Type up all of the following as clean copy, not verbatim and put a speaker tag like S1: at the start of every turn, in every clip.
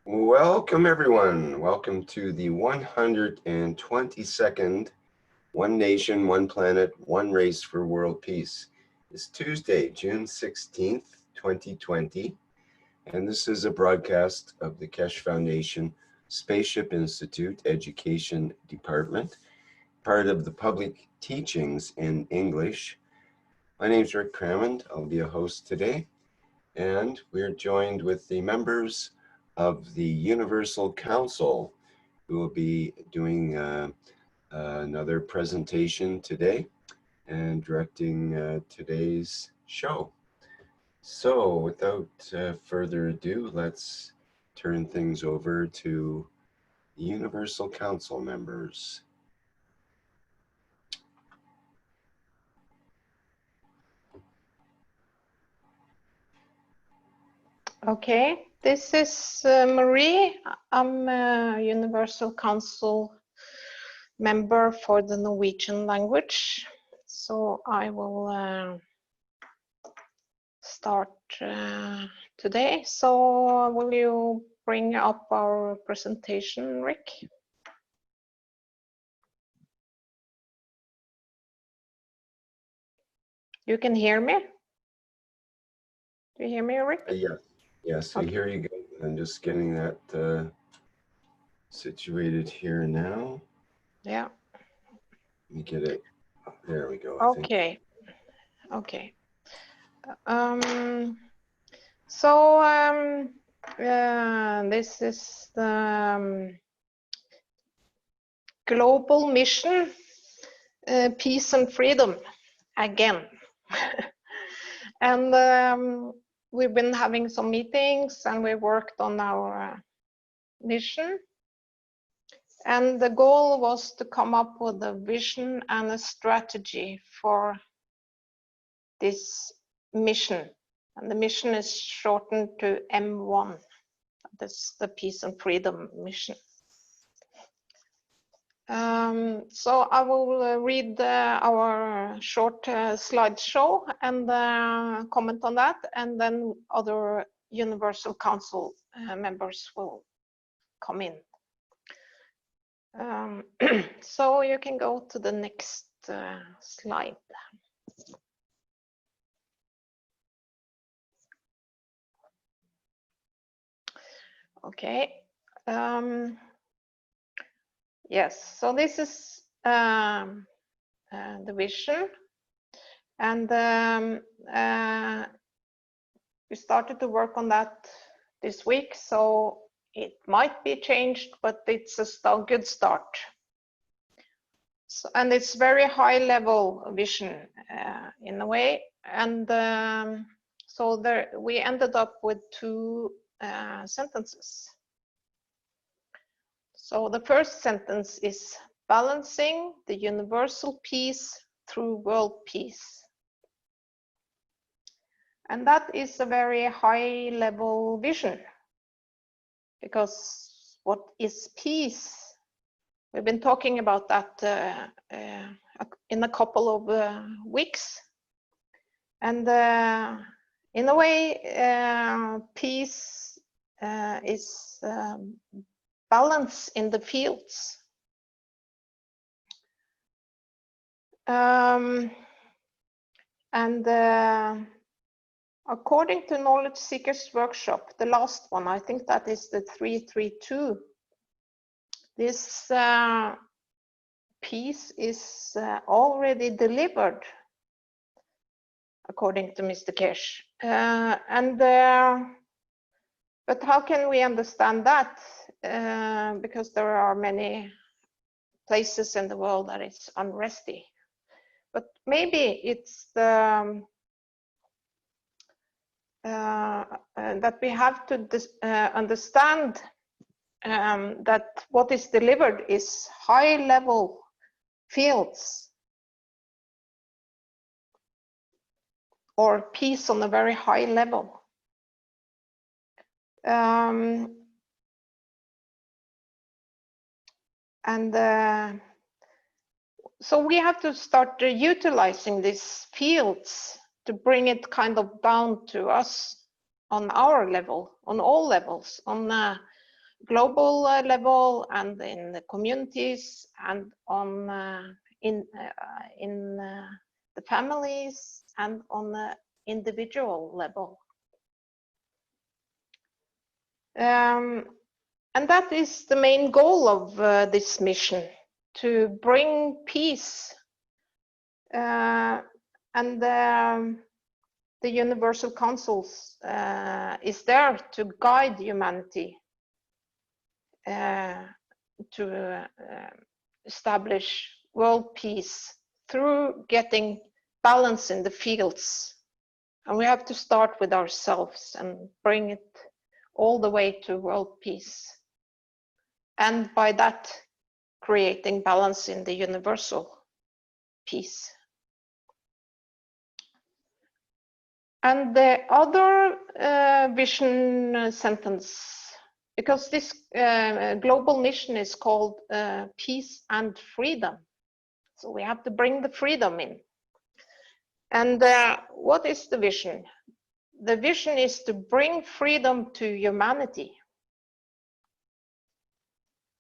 S1: Welcome everyone. Welcome to the 122nd One Nation, One Planet, One Race for World Peace. It's Tuesday, June 16th, 2020, and this is a broadcast of the Keshe Foundation Spaceship Institute Education Department, part of the Public Teachings in English. My name is Rick Crammond. I'll be a host today, and we're joined with the members of the Universal Council, who will be doing another presentation today and directing today's show. So without further ado, let's turn things over to the Universal Council members.
S2: Okay, this is Marie. I'm a Universal Council member for the Norwegian language. So I will start today. So will you bring up our presentation, Rick? You can hear me? Do you hear me, Rick?
S1: Yes,
S2: Okay.
S1: here you go. I'm just getting that situated here now.
S2: Yeah.
S1: Let me get it. There we go.
S2: Okay. Okay. This is the global mission, peace and freedom again. And we've been having some meetings and we worked on our mission. And the goal was to come up with a vision and a strategy for this mission. And the mission is shortened to M1. That's the Peace and Freedom Mission. So I will read our short slideshow and comment on that, and then other Universal Council members will come in. So you can go to the next slide. Okay. Yes, so this is the vision, and we started to work on that this week, so it might be changed, but it's a good start. So, and it's very high level vision in a way, and so there we ended up with two sentences. So the first sentence is balancing the universal peace through world peace. And that is a very high level vision, because what is peace? We've been talking about that in a couple of weeks. And in a way, peace is balance in the fields. According to Knowledge Seekers Workshop, the last one, I think that is the 332, this peace is already delivered, according to Mr. Keshe. But how can we understand that? Because there are many places in the world that is unresty. But maybe it's the that we have to understand that what is delivered is high level fields, or peace on a very high level. So we have to start utilizing these fields to bring it kind of down to us on our level, on all levels, on global level and in the communities and on in the families and on the individual level. And that is the main goal of this mission, to bring peace. And the Universal Council is there to guide humanity to establish world peace through getting balance in the fields. And we have to start with ourselves and bring it all the way to world peace. And by that, creating balance in the universal peace. And the other vision sentence, because this global mission is called peace and freedom. So we have to bring the freedom in. And what is the vision? The vision is to bring freedom to humanity.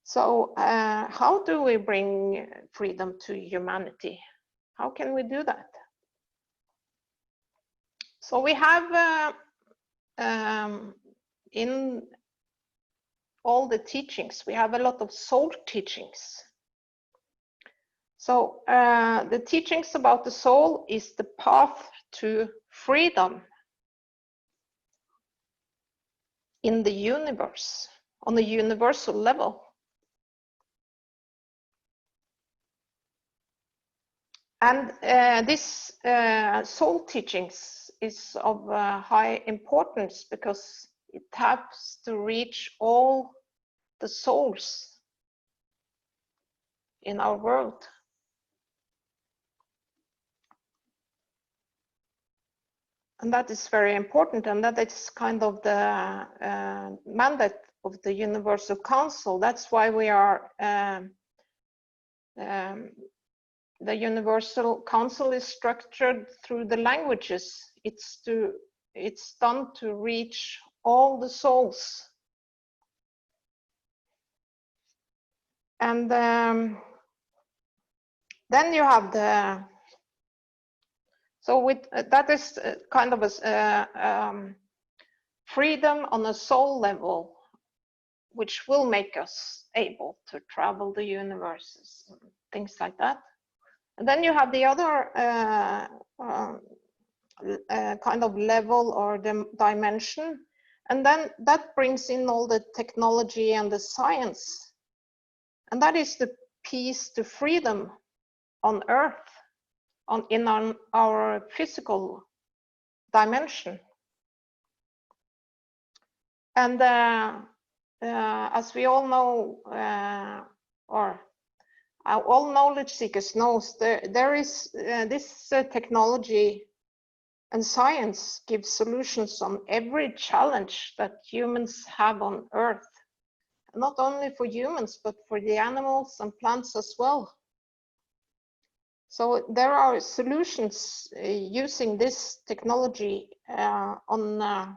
S2: So how do we bring freedom to humanity? How can we do that? So we have in all the teachings, we have a lot of soul teachings. So the teachings about the soul is the path to freedom in the universe, on the universal level. And this soul teachings is of high importance because it has to reach all the souls in our world. And that is very important, and that is kind of the mandate of the Universal Council. That's why we are the Universal Council is structured through the languages. It's done to reach all the souls. And then you have the, so with that is kind of a freedom on a soul level, which will make us able to travel the universes, things like that. And then you have the other kind of level or the dimension, and then that brings in all the technology and the science, and that is the peace to freedom on Earth, in our physical dimension. And as we all know, or all knowledge seekers knows, there is this technology and science gives solutions on every challenge that humans have on Earth. Not only for humans, but for the animals and plants as well. So there are solutions using this technology that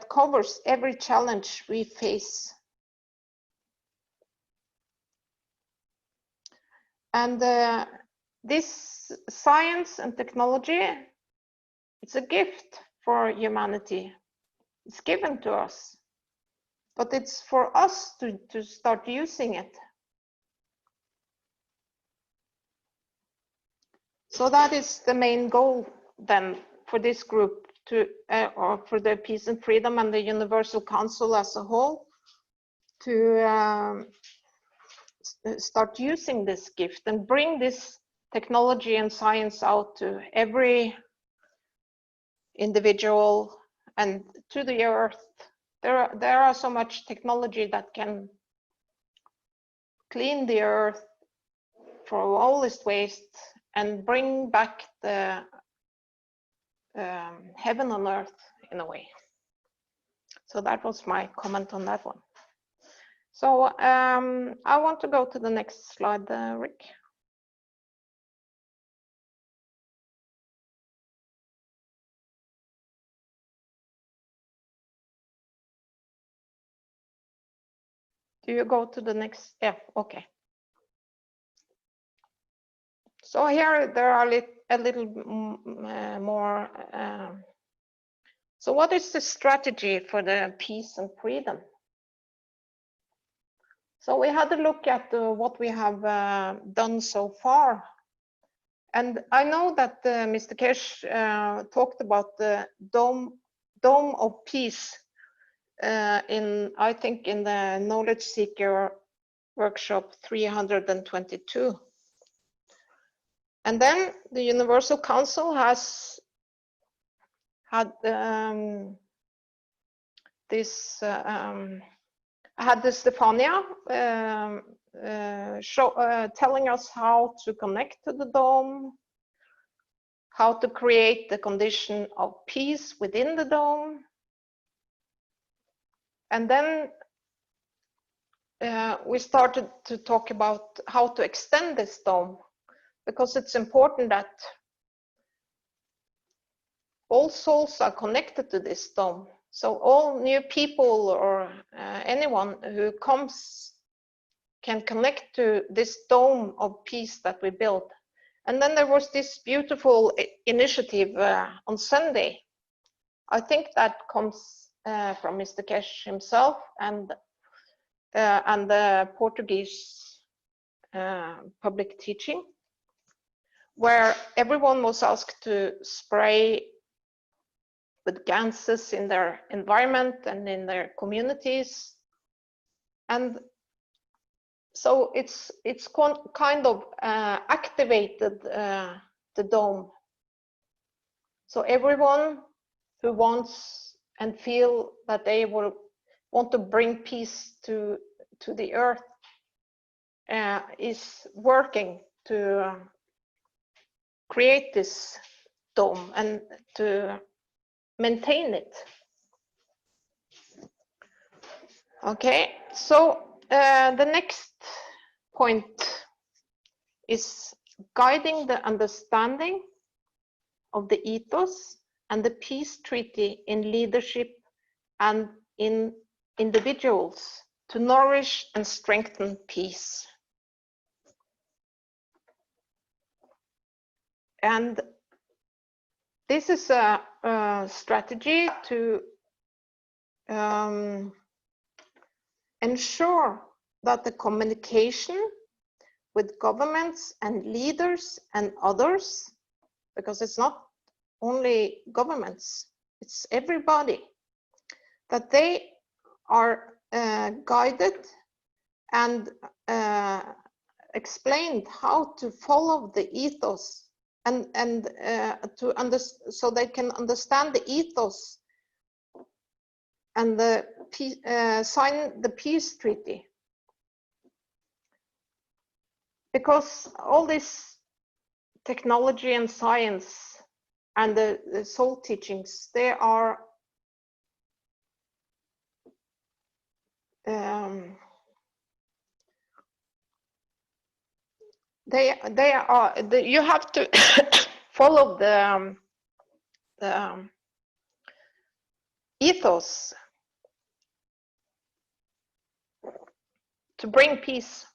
S2: covers every challenge we face. And this science and technology, it's a gift for humanity. It's given to us, but it's for us to start using it. So that is the main goal then for this group, or for the Peace and Freedom and the Universal Council as a whole, to start using this gift and bring this technology and science out to every individual and to the Earth. There are so much technology that can clean the Earth for all its waste and bring back the heaven on earth in a way. So that was my comment on that one. So I want to go to the next slide, Rick. Do you go to the next? Yeah, okay. So here there are a little more. So what is the strategy for the peace and freedom? So we had a look at what we have done so far. And I know that Mr. Keshe talked about the dome of peace I think in the Knowledge Seeker workshop 322. And then the Universal Council has had this Stefania telling us how to connect to the dome, how to create the condition of peace within the dome. And then we started to talk about how to extend this dome, because it's important that all souls are connected to this dome. So all new people or anyone who comes can connect to this dome of peace that we built. And then there was this beautiful initiative on Sunday. I think that comes from Mr. Keshe himself and the Portuguese public teaching, where everyone was asked to spray with gases in their environment and in their communities. And so it's kind of activated the dome. So everyone who wants and feel that they will want to bring peace to the earth is working to create this dome and to maintain it. Okay, so the next point is guiding the understanding of the ethos and the peace treaty in leadership and in individuals to nourish and strengthen peace. And this is a strategy to ensure that the communication with governments and leaders and others, because it's not only governments, it's everybody, that they are guided and explained how to follow the ethos and so they can understand the ethos and sign the peace treaty. Because all this technology and science and the soul teachings, they are you have to follow the ethos to bring peace.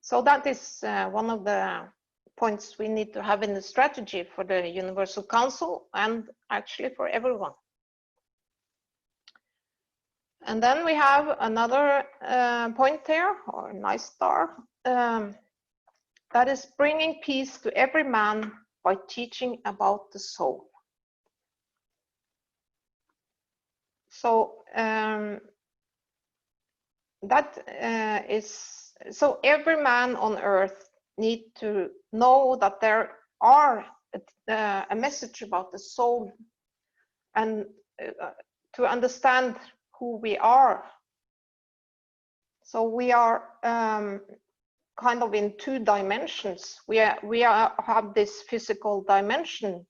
S2: So that is one of the points we need to have in the strategy for the Universal Council and actually for everyone. And then we have another point there, or a nice star, that is bringing peace to every man by teaching about the soul. So so every man on earth need to know that there are a message about the soul and to understand who we are. So we are kind of in two dimensions. We have this physical dimension,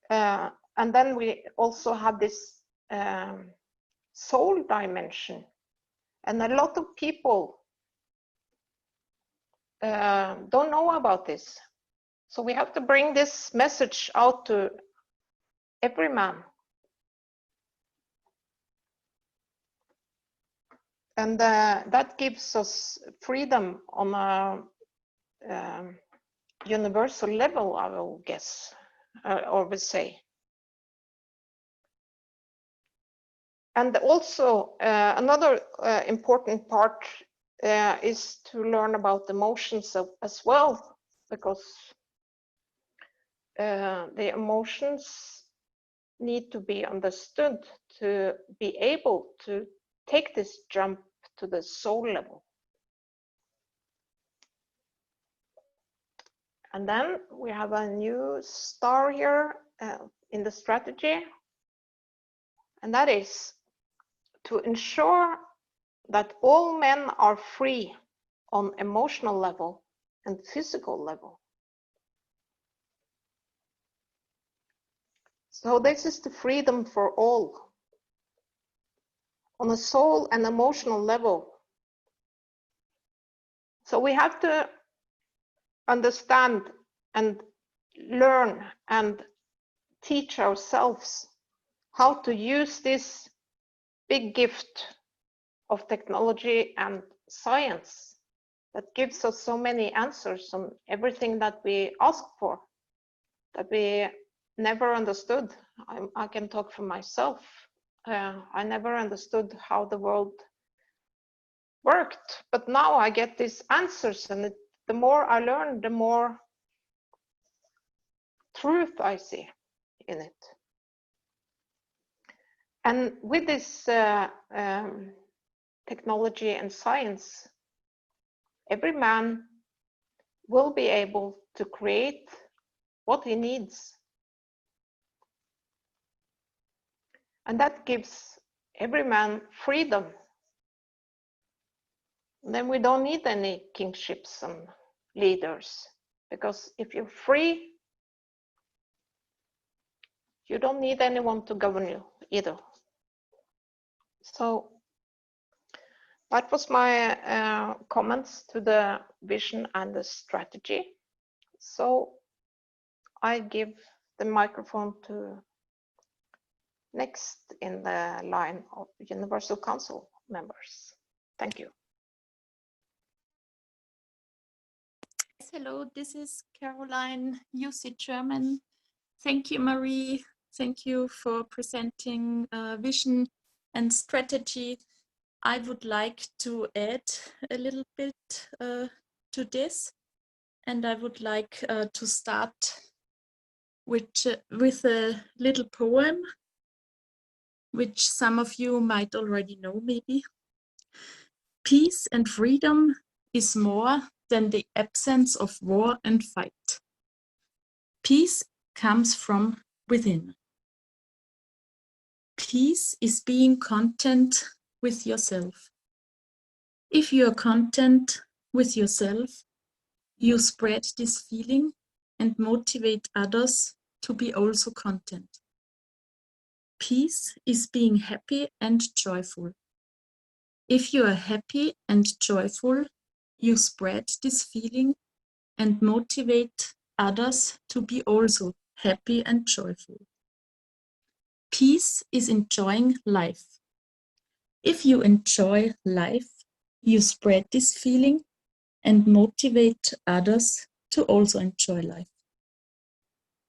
S2: and then we also have this soul dimension. And a lot of people don't know about this. So we have to bring this message out to every man. And that gives us freedom on a universal level, I will guess, or will say. And also another important part is to learn about emotions as well, because the emotions need to be understood to be able to take this jump to the soul level. And then we have a new star here in the strategy, and that is to ensure that all men are free on emotional level and physical level. So this is the freedom for all on a soul and emotional level. So we have to understand and learn and teach ourselves how to use this big gift of technology and science that gives us so many answers on everything that we ask for, that we never understood. I can talk for myself. I never understood how the world worked, but now I get these answers, and the more I learn, the more truth I see in it. And with this technology and science, every man will be able to create what he needs. And that gives every man freedom. And then we don't need any kingships and leaders, because if you're free, you don't need anyone to govern you either. So that was my comments to the vision and the strategy. So I give the microphone to next in the line of Universal Council members. Thank you.
S3: Hello, this is Caroline, UC German. Thank you, Marie. Thank you for presenting vision and strategy. I would like to add a little bit to this, and I would like to start with a little poem, which some of you might already know maybe. Peace and freedom is more than the absence of war and fight. Peace comes from within. Peace is being content with yourself. If you are content with yourself, you spread this feeling and motivate others to be also content. Peace is being happy and joyful. If you are happy and joyful, you spread this feeling and motivate others to be also happy and joyful. Peace is enjoying life. If you enjoy life, you spread this feeling and motivate others to also enjoy life.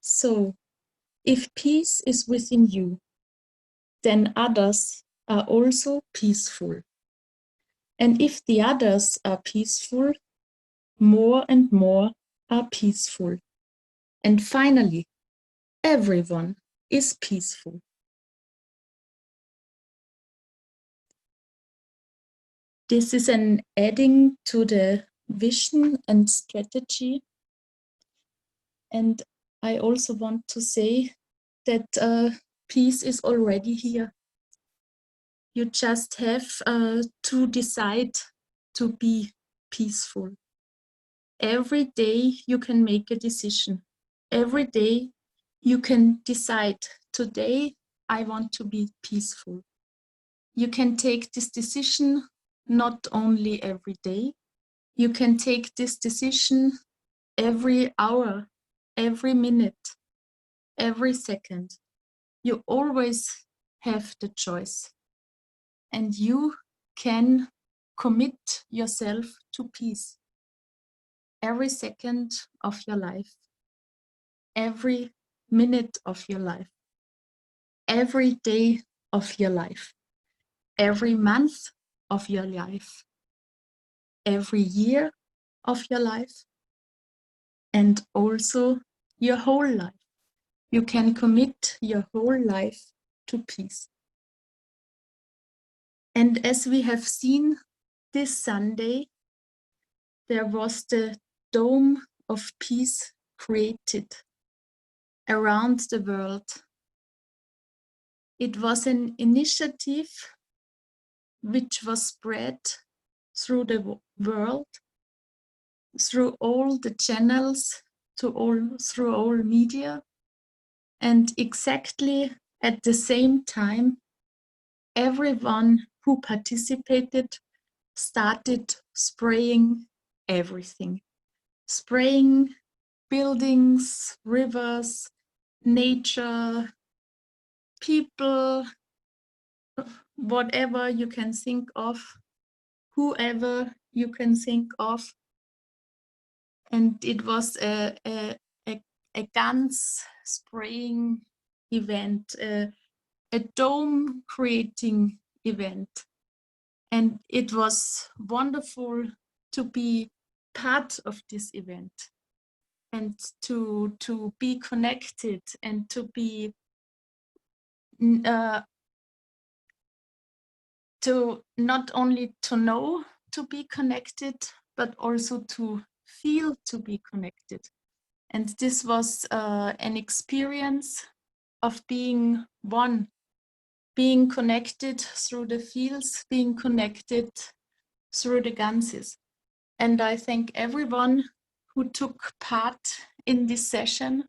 S3: So, if peace is within you, then others are also peaceful. And if the others are peaceful, more and more are peaceful. And finally, everyone is peaceful. This is an adding to the vision and strategy. And I also want to say that peace is already here. You just have to decide to be peaceful. Every day you can make a decision. Every day you can decide, today I want to be peaceful. You can take this decision not only every day, you can take this decision every hour, every minute, every second. You always have the choice. And you can commit yourself to peace every second of your life, every minute of your life, every day of your life, every month of your life, every year of your life, and also your whole life. You can commit your whole life to peace. And as we have seen this Sunday, there was the Dome of Peace created around the world. It was an initiative which was spread through the world, through all the channels, through all media, and exactly at the same time, everyone who participated started spraying everything, spraying buildings, rivers, nature, people, whatever you can think of, whoever you can think of. And it was a guns spraying event, a dome creating event. And it was wonderful to be part of this event and to be connected and to be to not only to know to be connected, but also to feel to be connected. And this was an experience of being one, being connected through the fields, being connected through the ganses. And I thank everyone who took part in this session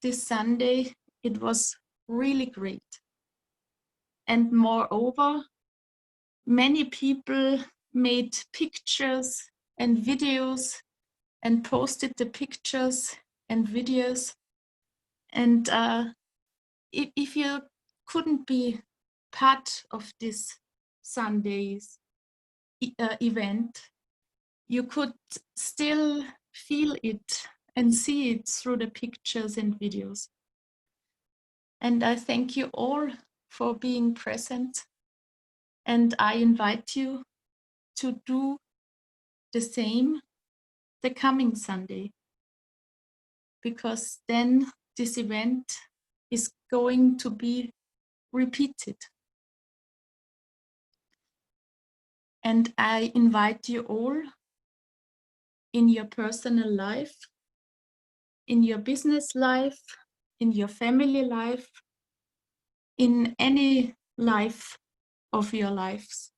S3: this Sunday. It was really great. And moreover, many people made pictures and videos and posted the pictures and videos. And if you couldn't be part of this Sunday's event, you could still feel it and see it through the pictures and videos. And I thank you all for being present. And I invite you to do the same the coming Sunday, because then this event is going to be repeated. And I invite you all in your personal life, in your business life, in your family life, in any life of your lives,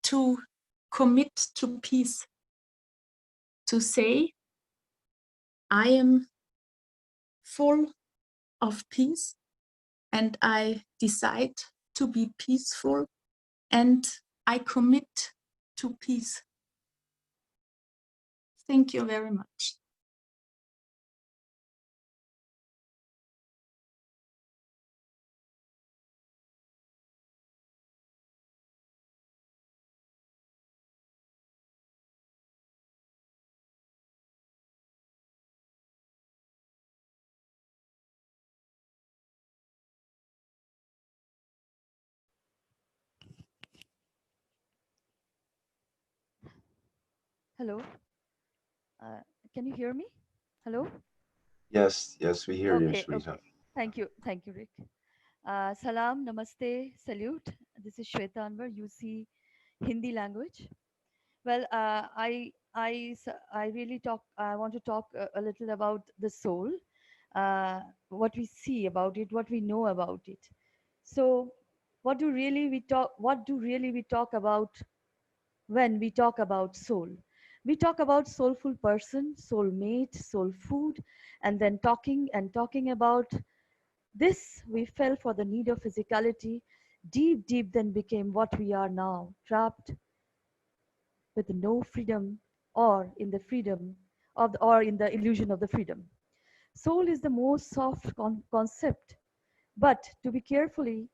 S3: to commit to peace, to say, I am full of peace and I decide to be peaceful and I commit to peace. Thank you very much.
S4: Hello. Can you hear me? Hello?
S1: Yes, yes, we hear you,
S4: Okay,
S1: Shweta.
S4: okay. Thank you, Rick. Salam, namaste, salute. This is Shweta Anwar, UC Hindi language. Well, I really I want to talk a little about the soul, what we see about it, what we know about it. So, what do really we talk about when we talk about soul? We talk about soulful person, soul mate, soul food, and then talking about this, we fell for the need of physicality, deep, then became what we are now, trapped with no freedom or in the freedom of or in the illusion of the freedom. Soul is the most soft concept, but to be carefully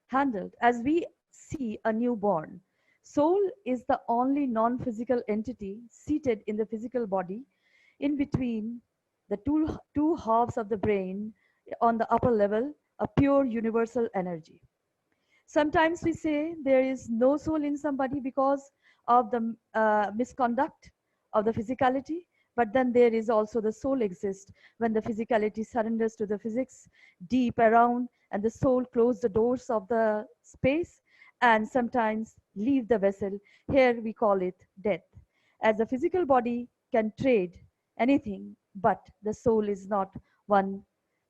S4: handled as we see a newborn. Soul is the only non-physical entity seated in the physical body, in between the two halves of the brain on the upper level, a pure universal energy. Sometimes we say there is no soul in somebody because of the misconduct of the physicality, but then there is also the soul exists when the physicality surrenders to the physics deep around and the soul closes the doors of the space and sometimes leave the vessel. Here we call it death. As the physical body can trade anything, but the soul is not one.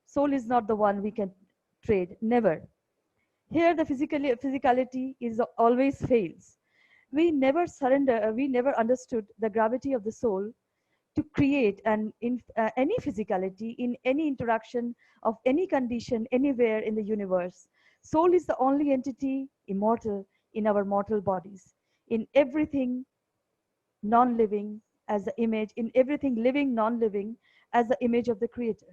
S4: Soul is not the one we can trade, never. Here the physicality is always fails. We never surrender, we never understood the gravity of the soul to create any physicality in any interaction of any condition anywhere in the universe. Soul is the only entity immortal in our mortal bodies. In everything non-living as the image, in everything living, non-living as the image of the Creator.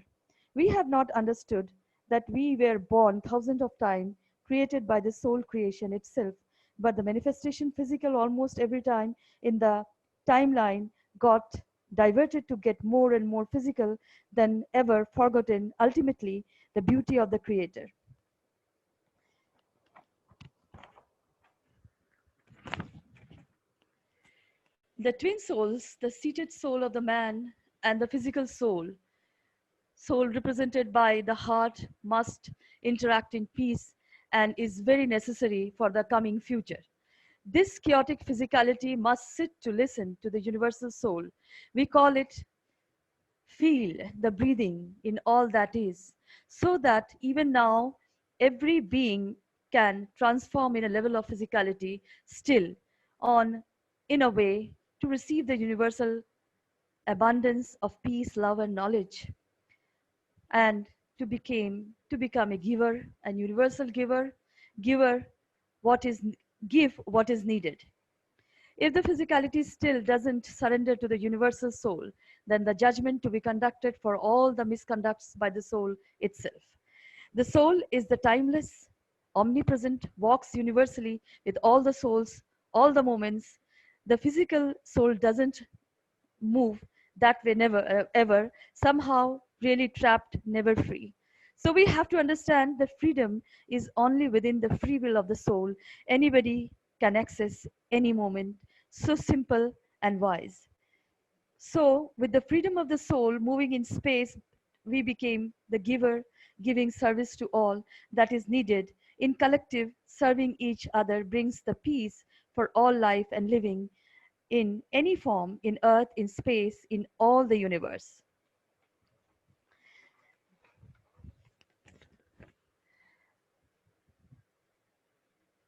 S4: We have not understood that we were born thousands of times, created by the soul creation itself, but the manifestation physical almost every time in the timeline got diverted to get more and more physical than ever, forgotten ultimately the beauty of the Creator. The twin souls, the seated soul of the man and the physical soul, soul represented by the heart, must interact in peace and is very necessary for the coming future. This chaotic physicality must sit to listen to the universal soul. We call it feel the breathing in all that is, so that even now every being can transform in a level of physicality still on in a way to receive the universal abundance of peace, love, and knowledge, and to become a giver, a universal giver, giver what is give what is needed. If the physicality still doesn't surrender to the universal soul, then the judgment to be conducted for all the misconducts by the soul itself. The soul is the timeless, omnipresent, walks universally with all the souls, all the moments. The physical soul doesn't move that way, never, ever, somehow really trapped, never free. So we have to understand that freedom is only within the free will of the soul. Anybody can access any moment. So simple and wise. So with the freedom of the soul moving in space, we became the giver, giving service to all that is needed. In collective, serving each other brings the peace for all life and living in any form, in earth, in space, in all the universe.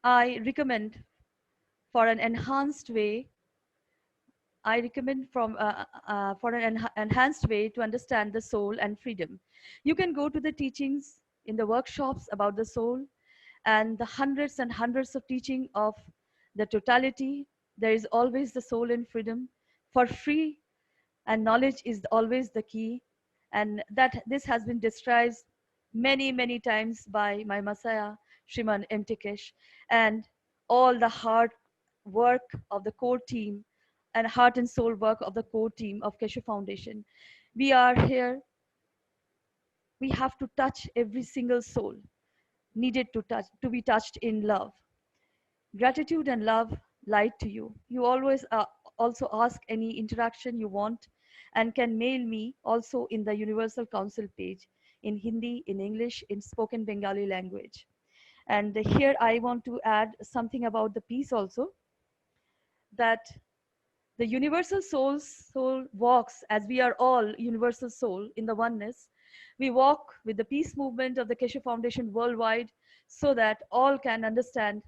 S4: I recommend for an enhanced way, I recommend for an enhanced way to understand the soul and freedom. You can go to the teachings in the workshops about the soul and the hundreds and hundreds of teaching of the totality. There is always the soul and freedom for free, and knowledge is always the key. And that this has been described many times by my Messiah, Shriman M. Keshe, and all the hard work of the core team and heart and soul work of the core team of Keshe Foundation. We are here, we have to touch every single soul needed to be touched in love. Gratitude and love light to you. You always also ask any interaction you want and can mail me also in the Universal Council page in Hindi, in English, in spoken Bengali language. And here I want to add something about the peace also, that the universal soul walks, as we are all universal soul in the oneness. We walk with the peace movement of the Keshe Foundation worldwide so that all can understand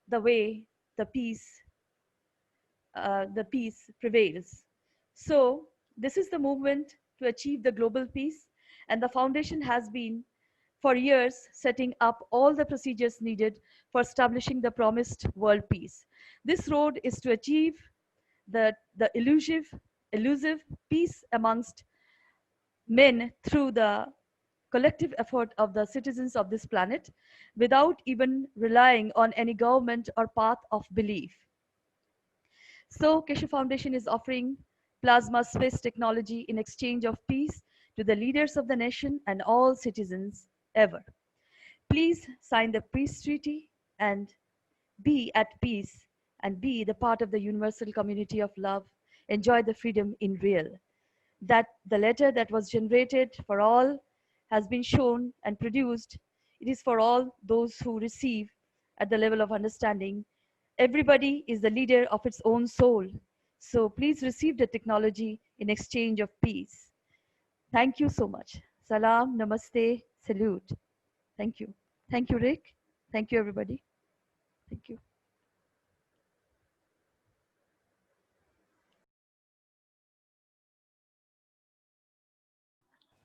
S4: the way the peace prevails. So this is the movement to achieve the global peace, and the foundation has been for years setting up all the procedures needed for establishing the promised world peace. This road is to achieve the elusive peace amongst men through the collective effort of the citizens of this planet without even relying on any government or path of belief. So Keshe Foundation is offering plasma space technology in exchange of peace to the leaders of the nation and all citizens ever. Please sign the peace treaty and be at peace and be the part of the universal community of love. Enjoy the freedom in real. That the letter that was generated for all has been shown and produced. It is for all those who receive at the level of understanding. Everybody is the leader of its own soul. So please receive the technology in exchange of peace. Thank you so much. Salam, namaste, salute. Thank you. Thank you, Rick. Thank you, everybody. Thank you.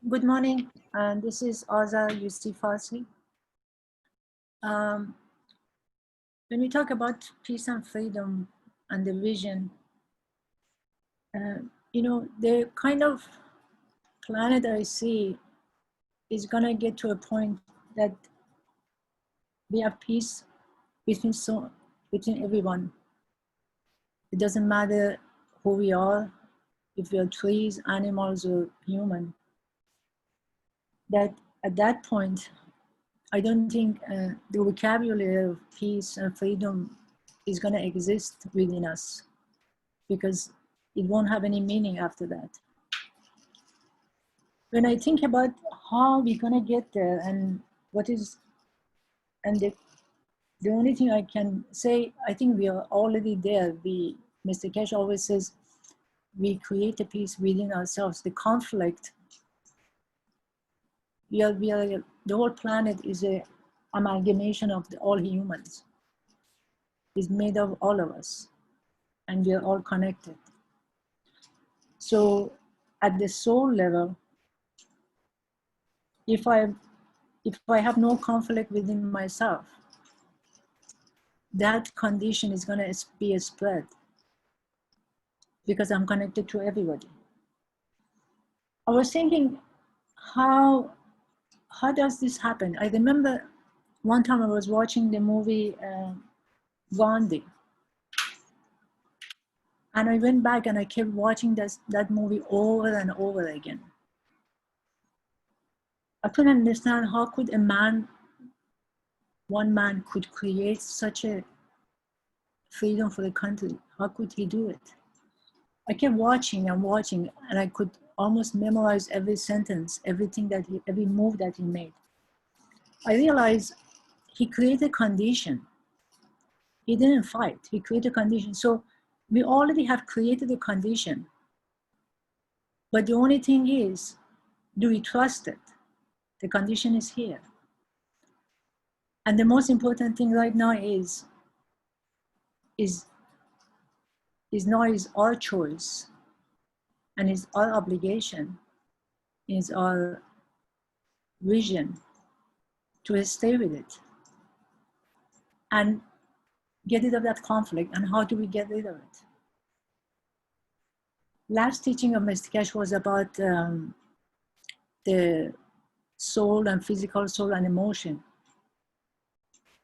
S5: Good morning, and this is Azar UC Farsi. When we talk about peace and freedom and the vision, you know, the kind of planet I see is gonna get to a point that we have peace between everyone. It doesn't matter who we are, if we are trees, animals, or human. That at that point, I don't think the vocabulary of peace and freedom is going to exist within us, because it won't have any meaning after that. When I think about how we're going to get there and what is, and the only thing I can say, I think we are already there. Mr. Keshe always says, we create a peace within ourselves. The conflict, the whole planet is a amalgamation of all humans. It's made of all of us, and we are all connected. So at the soul level, if I have no conflict within myself, that condition is going to be a spread, because I'm connected to everybody. I was thinking, how does this happen? I remember one time I was watching the movie Gandhi, and I went back and I kept watching that movie over and over again. I couldn't understand how could one man could create such a freedom for the country. How could he do it? I kept watching and watching, and I could almost memorize every sentence, every move that he made. I realized he created a condition. He didn't fight, he created a condition. So we already have created a condition. But the only thing is, do we trust it? The condition is here. And the most important thing right now is our choice, and is our obligation, is our vision to stay with it and get rid of that conflict. And how do we get rid of it? Last teaching of Mr. Keshe was about the soul and physical soul and emotion.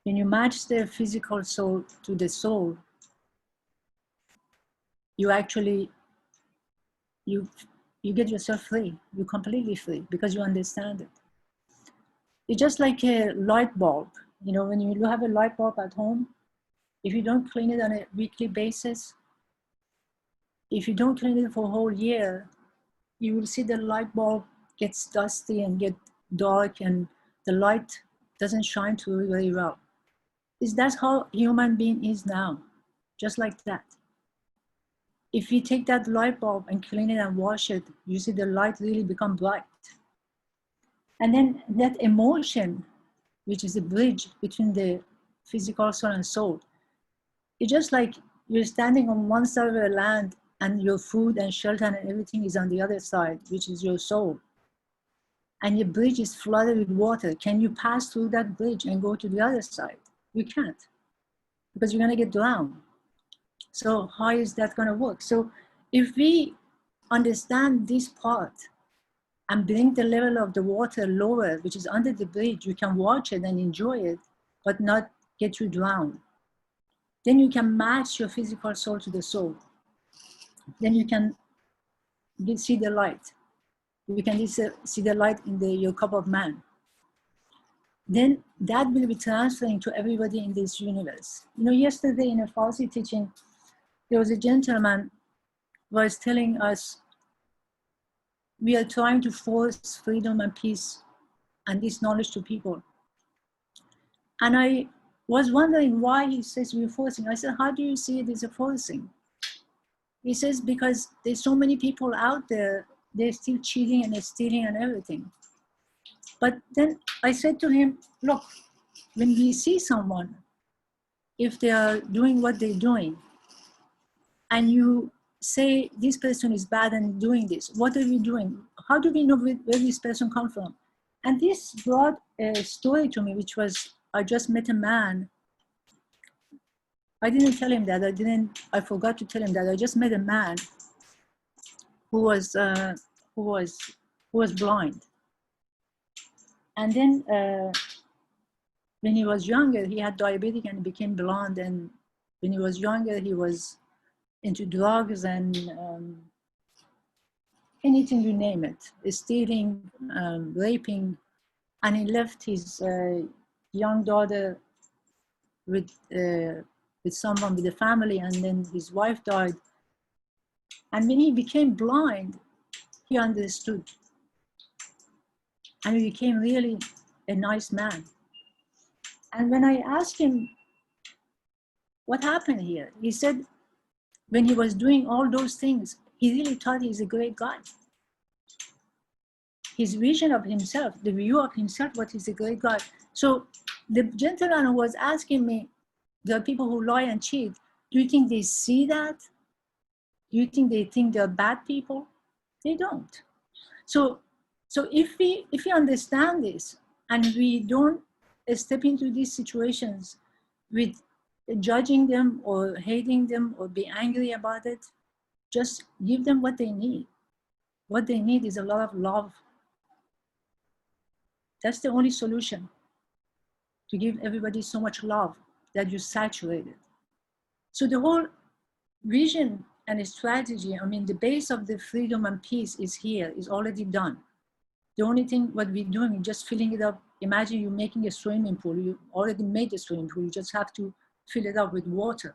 S5: When you match the physical soul to the soul, you actually, you get yourself free. You're completely free because you understand it. It's just like a light bulb. You know, when you have a light bulb at home, if you don't clean it on a weekly basis, if you don't clean it for a whole year, you will see the light bulb gets dusty and get dark, and the light doesn't shine through very well. That's how human being is now, just like that. If you take that light bulb and clean it and wash it, you see the light really become bright. And then that emotion, which is a bridge between the physical soul and soul, it's just like you're standing on one side of the land and your food and shelter and everything is on the other side, which is your soul. And your bridge is flooded with water. Can you pass through that bridge and go to the other side? You can't, because you're gonna get drowned. So how is that gonna work? So if we understand this part and bring the level of the water lower, which is under the bridge, you can watch it and enjoy it, but not get you drowned. Then you can match your physical soul to the soul. then you can see the light. You can see the light in your cup of man. Then that will be transferring to everybody in this universe. You know, yesterday in a Farsi teaching, there was a gentleman who was telling us, we are trying to force freedom and peace and this knowledge to people. And I was wondering why he says we're forcing. I said, how do you see it as a forcing? He says, because there's so many people out there, they're still cheating and stealing and everything. But then I said to him, look, when we see someone, if they are doing what they're doing, and you say this person is bad and doing this, what are we doing? How do we know where this person comes from? And this brought a story to me, which was, I just met a man. I didn't tell him that. I forgot to tell him that. I just met a man who was blind. And then when he was younger, he had diabetic and became blind. And when he was younger, he was into drugs and anything you name it, stealing, raping. And he left his young daughter with someone, with a family, and then his wife died. And when he became blind, he understood. And he became really a nice man. And when I asked him, what happened here? He said, when he was doing all those things, he really thought he's a great guy. His vision of himself, the view of himself, what he's a great guy. So the gentleman was asking me, there are people who lie and cheat. Do you think they see that? Do you think they think they're bad people? They don't. So if we understand this and we don't step into these situations with judging them or hating them or be angry about it, just give them what they need. What they need is a lot of love. That's the only solution, to give everybody so much love that you saturate it. So the whole vision and strategy, I mean, the base of the freedom and peace is here, is already done. The only thing what we're doing is just filling it up. Imagine you're making a swimming pool. You already made a swimming pool. You just have to fill it up with water.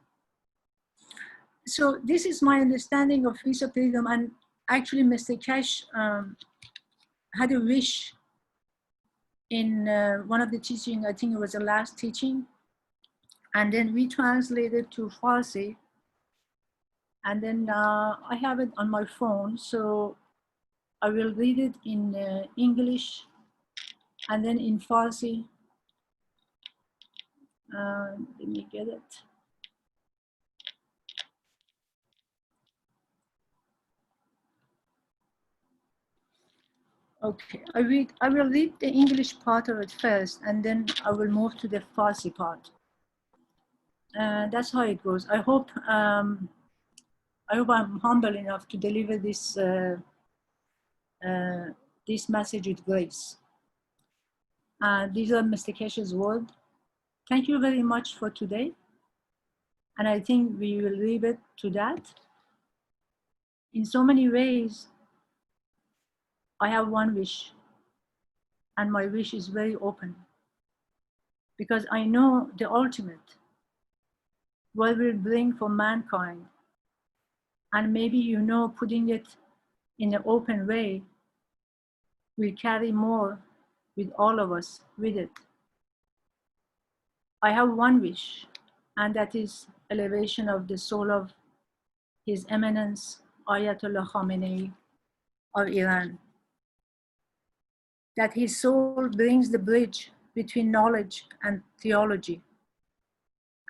S5: So this is my understanding of peace of freedom. And actually, Mr. Keshe had a wish in one of the teaching, I think it was the last teaching. And then we translated to Farsi. And then I have it on my phone. So I will read it in English and then in Farsi. Let me get it. Okay, I will read the English part of it first, and then I will move to the Farsi part. That's how it goes. I hope I'm humble enough to deliver this this message with grace. These are Mr. Keshe's words. Thank you very much for today. And I think we will leave it to that. In so many ways, I have one wish, and my wish is very open, because I know the ultimate, what will bring for mankind. And maybe, you know, putting it in an open way will carry more with all of us with it. I have one wish, and that is elevation of the soul of His Eminence Ayatollah Khamenei of Iran. That his soul brings the bridge between knowledge and theology,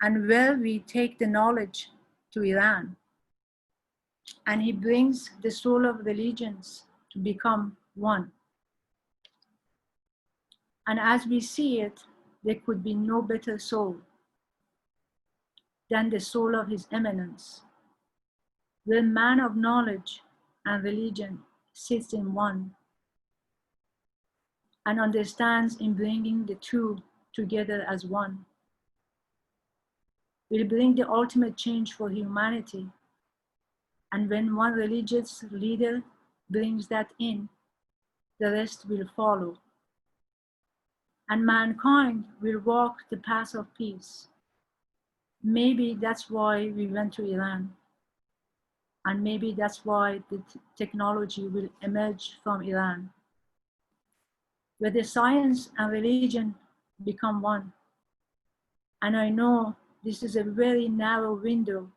S5: and where we take the knowledge to Iran, and he brings the soul of religions to become one. And as we see it, there could be no better soul than the soul of His Eminence, where man of knowledge and religion sits in one and understands in bringing the two together as one, will bring the ultimate change for humanity And when one religious leader brings that in, the rest will follow. And mankind will walk the path of peace. Maybe that's why we went to Iran. And maybe that's why the technology will emerge from Iran, where the science and religion become one. And I know this is a very narrow window,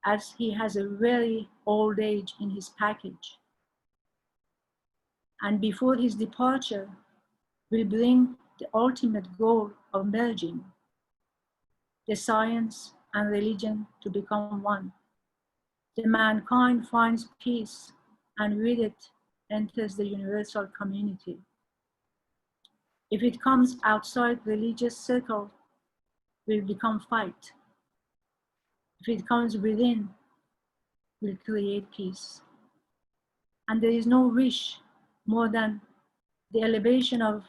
S5: as he has a very old age in his package. And before his departure, will bring the ultimate goal of merging the science and religion to become one. The mankind finds peace, and with it enters the universal community. If it comes outside religious circle, will become fight. If it comes within, will create peace. And there is no wish more than the elevation of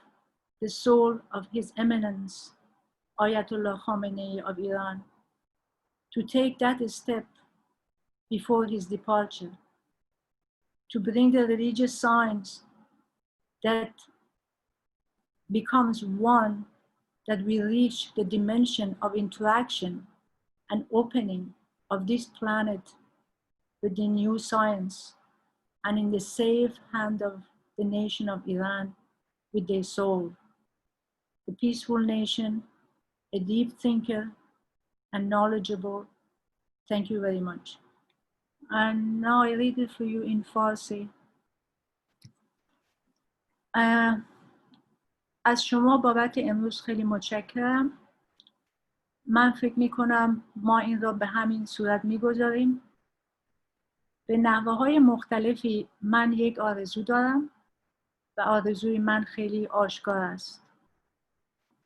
S5: the soul of His Eminence, Ayatollah Khamenei of Iran, to take that step before his departure, to bring the religious science that becomes one, that we reach the dimension of interaction and opening of this planet with the new science, and in the safe hand of the nation of Iran with their soul. A peaceful nation, a deep thinker, and knowledgeable. Thank you very much. And now I read it for you in Farsi. از شما بابت امروز خیلی متشکرم. من فکر می کنم ما این را به همین صورت می گذاریم. به نحوه‌های مختلفی من یک آرزو دارم و آرزوی من خیلی آشکار است.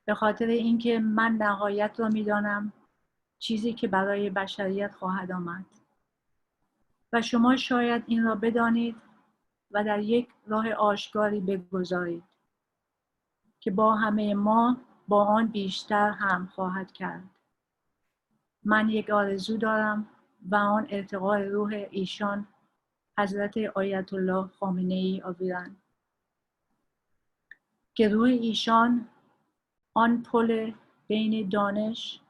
S5: به خاطر اینکه من نهایت را می دانم، چیزی که برای بشریت خواهد آمد. و شما شاید این را بدانید و در یک راه آشکاری بگذارید که با همه ما با آن بیشتر هم خواهد کرد. من یک آرزو دارم و آن ارتقای روح ایشان حضرت آیت الله خامنه‌ای ایران، که روح ایشان آن پل بین دانش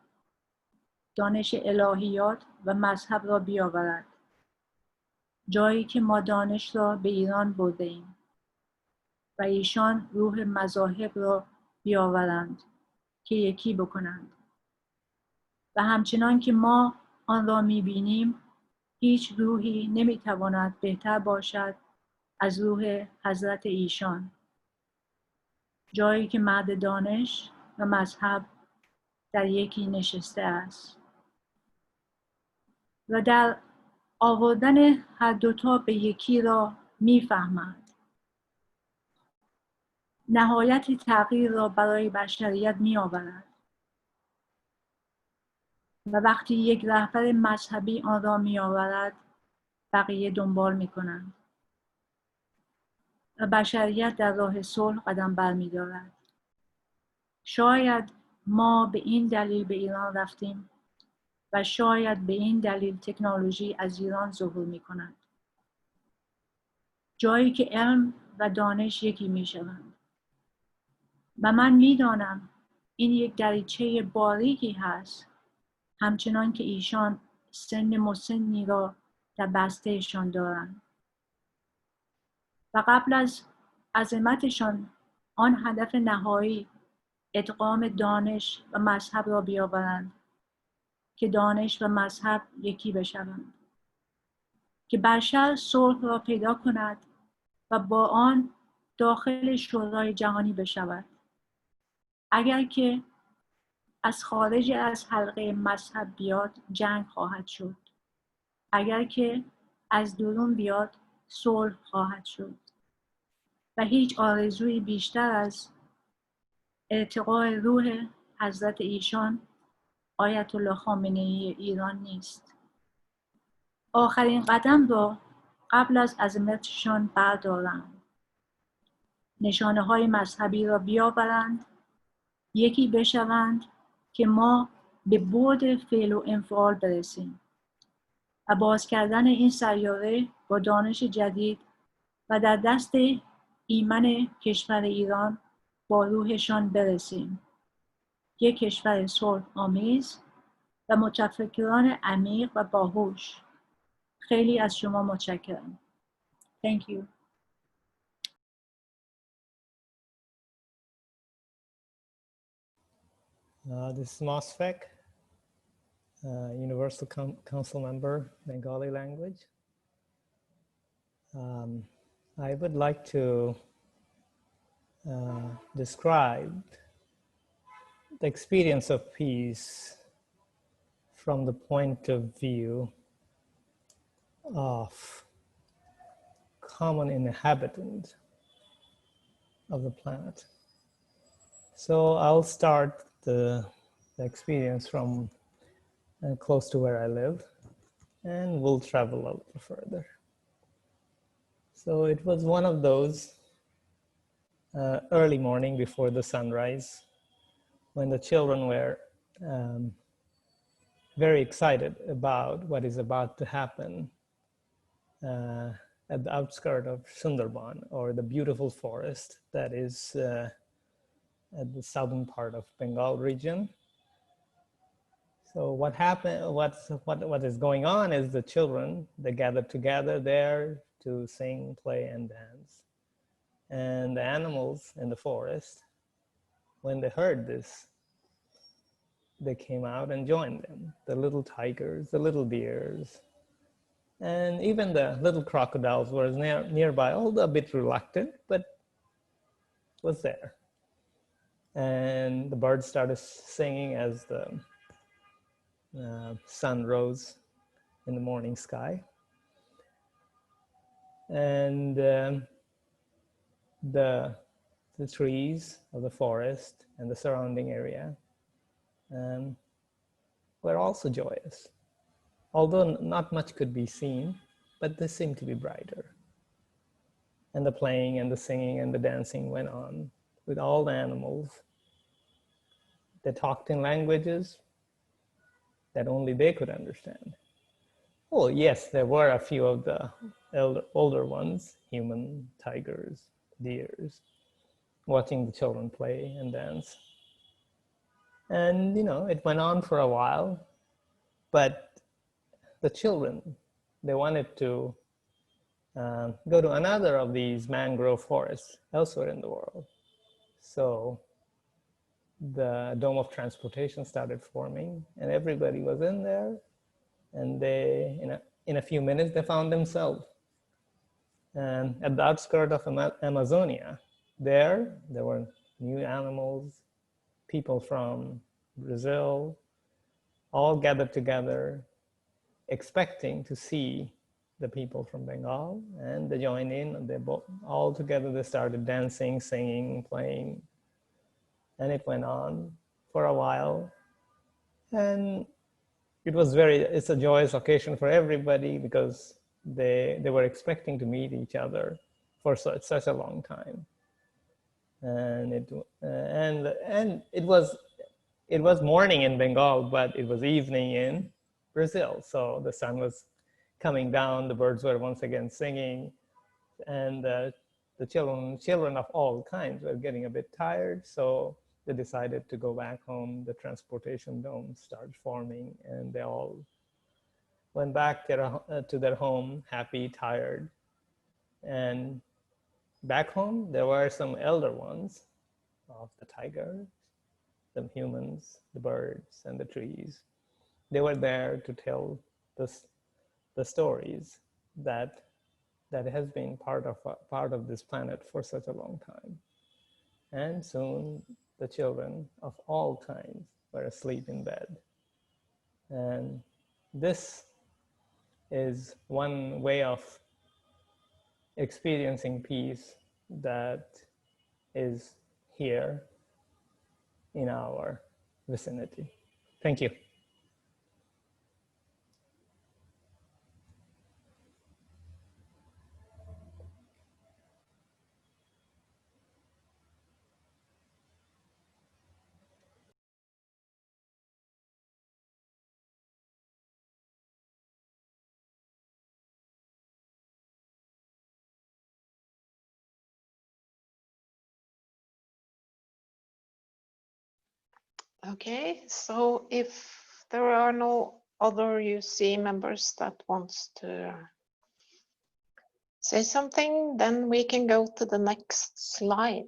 S5: الهیات و مذهب را بیاورد، جایی که ما دانش را به ایران برده ایم و ایشان روح مذاهب را بیاورند که یکی بکنند. و همچنان که ما آن را می‌بینیم، هیچ روحی نمی‌تواند بهتر باشد از روح حضرت ایشان، جایی که مرد دانش و مذهب در یکی نشسته است و در آوردن هر دوتا به یکی را می‌فهمد. نهایت تغییر را برای بشریت می‌آورد. و وقتی یک رهبر مذهبی آن را می‌آورد، بقیه دنبال می‌کنند و بشریت در راه صلح قدم برمی‌دارد. شاید ما به این دلیل به ایران رفتیم و شاید به این دلیل تکنولوژی از ایران ظهور می‌کند، جایی که علم و دانش یکی می‌شوند. و من می‌دانم این یک دریچه باریکی هست، همچنان که ایشان سن مسنی را در بستهشان دارند و قبل از عظمتشان آن هدف نهایی ادغام دانش و مذهب را بیاورند، که دانش و مذهب یکی بشوند، که بشر صلح را پیدا کند و با آن داخل شورای جهانی بشود. اگر که از خارج از حلقه مذهب بیاد، جنگ خواهد شد. اگر که از درون بیاد، صلح خواهد شد. و هیچ آرزویی بیشتر از ارتقای روح حضرت ایشان آیت الله خامنه‌ای ایران نیست. آخرین قدم را قبل از عظمتشان بردارند. نشانه های مذهبی را بیاورند، یکی بشوند که ما به بعد فعل و انفعال برسیم. و باز کردن این سیاره با دانش جدید و در دست ایمن کشور ایران با روحشان برسیم. یک کشور صلح آمیز و متفکران عمیق و باهوش. خیلی از شما متشکرم. Thank you.
S6: This is Mosfek, Universal Council member, Bengali language. I would like to describe the experience of peace from the point of view of common inhabitant of the planet. So I'll start the experience from close to where I live, and we'll travel a little further. So it was one of those early morning before the sunrise, when the children were very excited about what is about to happen at the outskirts of Sundarban, or the beautiful forest that is at the southern part of Bengal region. So what happened? What is going on is the children, they gathered together there to sing, play, and dance. And the animals in the forest, when they heard this, they came out and joined them. The little tigers, the little deers, and even the little crocodiles were nearby, although a bit reluctant, but was there. And the birds started singing as the sun rose in the morning sky. And the trees of the forest and the surrounding area were also joyous. Although not much could be seen, but they seemed to be brighter. And the playing and the singing and the dancing went on with all the animals. They talked in languages that only they could understand. Oh yes, there were a few of the older ones, human, tigers, deers, watching the children play and dance. And it went on for a while, but the children, they wanted to go to another of these mangrove forests elsewhere in the world. So the dome of transportation started forming, and everybody was in there, and they, in a few minutes, they found themselves at the outskirts of Amazonia. There were new animals, people from Brazil, all gathered together, expecting to see the people from Bengal, and they joined in, and they both, all together, they started dancing, singing, playing, and it went on for a while. And it's a joyous occasion for everybody, because they were expecting to meet each other for such a long time. And it was morning in Bengal, but it was evening in Brazil. So the sun was coming down, the birds were once again singing, and the children of all kinds were getting a bit tired. So they decided to go back home. The transportation dome started forming, and they all went back to their home, happy, tired. And back home, there were some elder ones of the tigers, the humans, the birds, and the trees. They were there to tell the stories that has been part of this planet for such a long time. And soon the children of all kinds were asleep in bed. And this is one way of experiencing peace that is here in our vicinity. Thank you.
S2: Okay, so if there are no other UC members that wants to say something, then we can go to the next slide.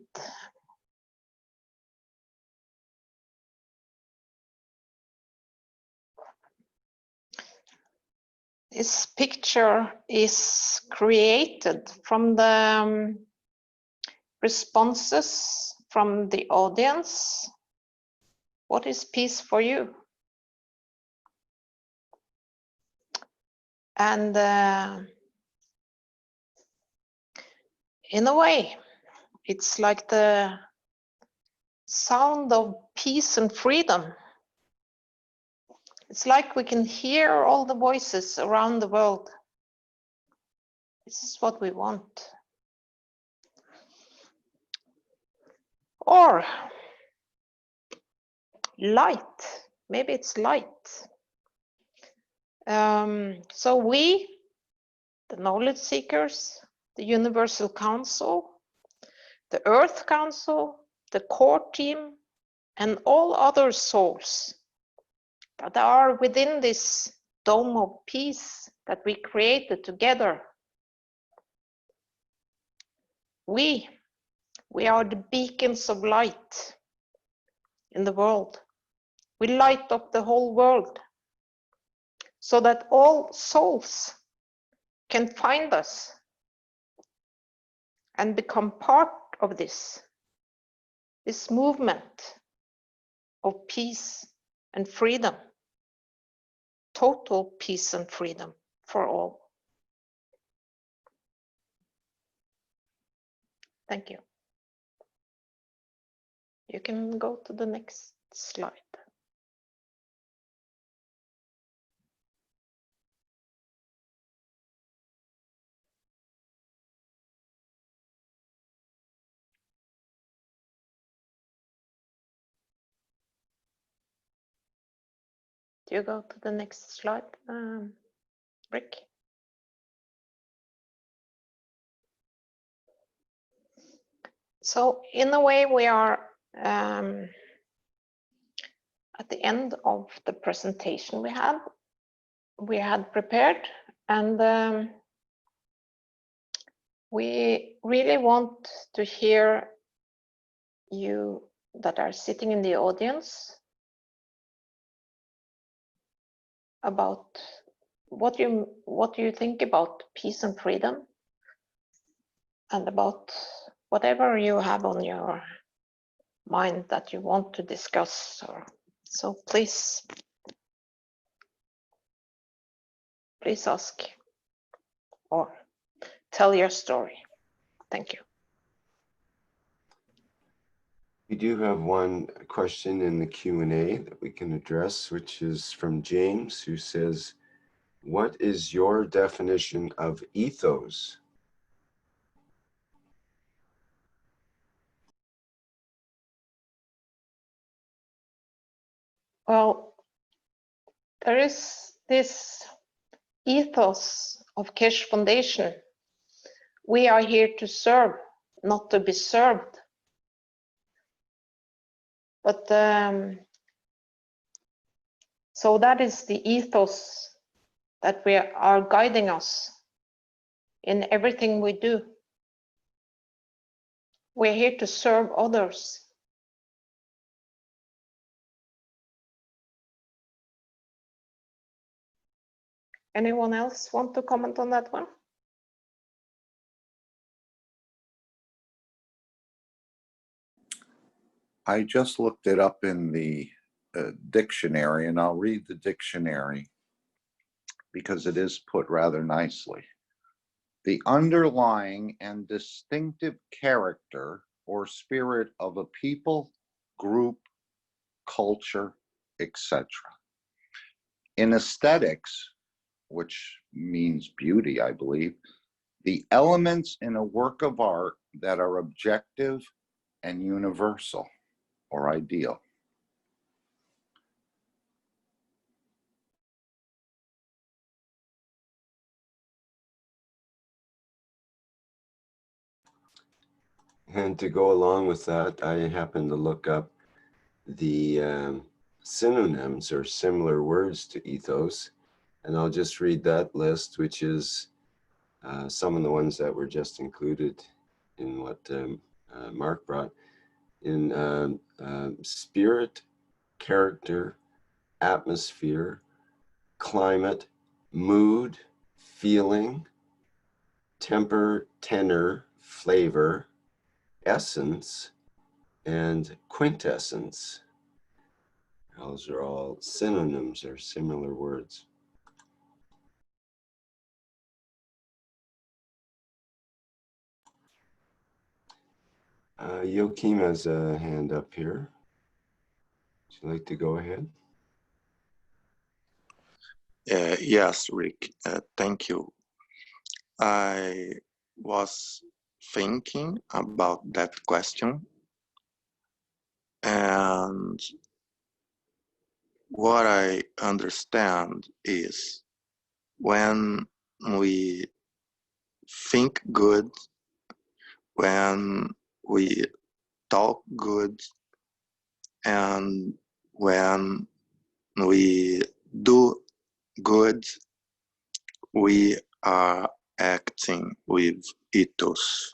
S2: This picture is created from the responses from the audience. What is peace for you? And in a way, it's like the sound of peace and freedom. It's like we can hear all the voices around the world. This is what we want. Or light, maybe it's light. So we, the knowledge seekers, the Universal Council, the Earth Council, the core team, and all other souls that are within this dome of peace that we created together. We are the beacons of light in the world. We light up the whole world so that all souls can find us and become part of this movement of peace and freedom, total peace and freedom for all. Thank you. You can go to the next slide. Do you go to the next slide, Rick? So in a way, we are at the end of the presentation we had prepared, and we really want to hear you that are sitting in the audience about what you think about peace and freedom, and about whatever you have on your mind that you want to discuss. So please ask or tell your story. Thank you.
S1: We do have one question in the Q&A that we can address, which is from James, who says, what is your definition of ethos?
S2: Well, there is this ethos of Keshe Foundation. We are here to serve, not to be served. But so that is the ethos that we are guiding us in everything we do. We're here to serve others. Anyone else want to comment on that one?
S7: I just looked it up in the dictionary, and I'll read the dictionary because it is put rather nicely. The underlying and distinctive character or spirit of a people, group, culture, etc. In aesthetics, which means beauty, I believe, the elements in a work of art that are objective and universal or ideal.
S1: And to go along with that, I happened to look up the synonyms or similar words to ethos. And I'll just read that list, which is some of the ones that were just included in what Mark brought. In spirit, character, atmosphere, climate, mood, feeling, temper, tenor, flavor, essence, and quintessence. Those are all synonyms or similar words. Joachim has a hand up here. Would you like to go ahead?
S8: Yes, Rick, thank you. I was thinking about that question, and what I understand is when we think good, when we talk good, and when we do good, we are acting with ethos.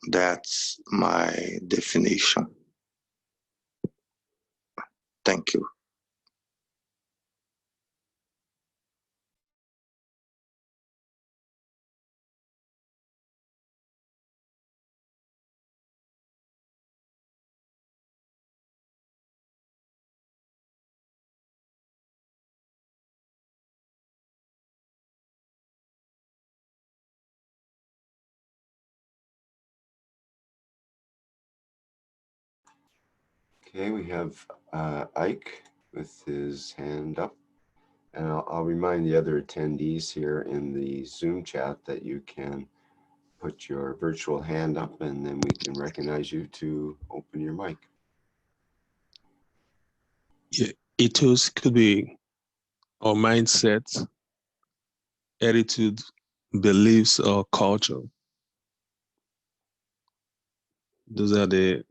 S8: That's my definition. Thank you.
S1: Okay, we have Ike with his hand up. And I'll remind the other attendees here in the Zoom chat that you can put your virtual hand up and then we can recognize you to open your mic.
S9: Yeah, ethos could be our mindset, attitude, beliefs, or culture. Those are the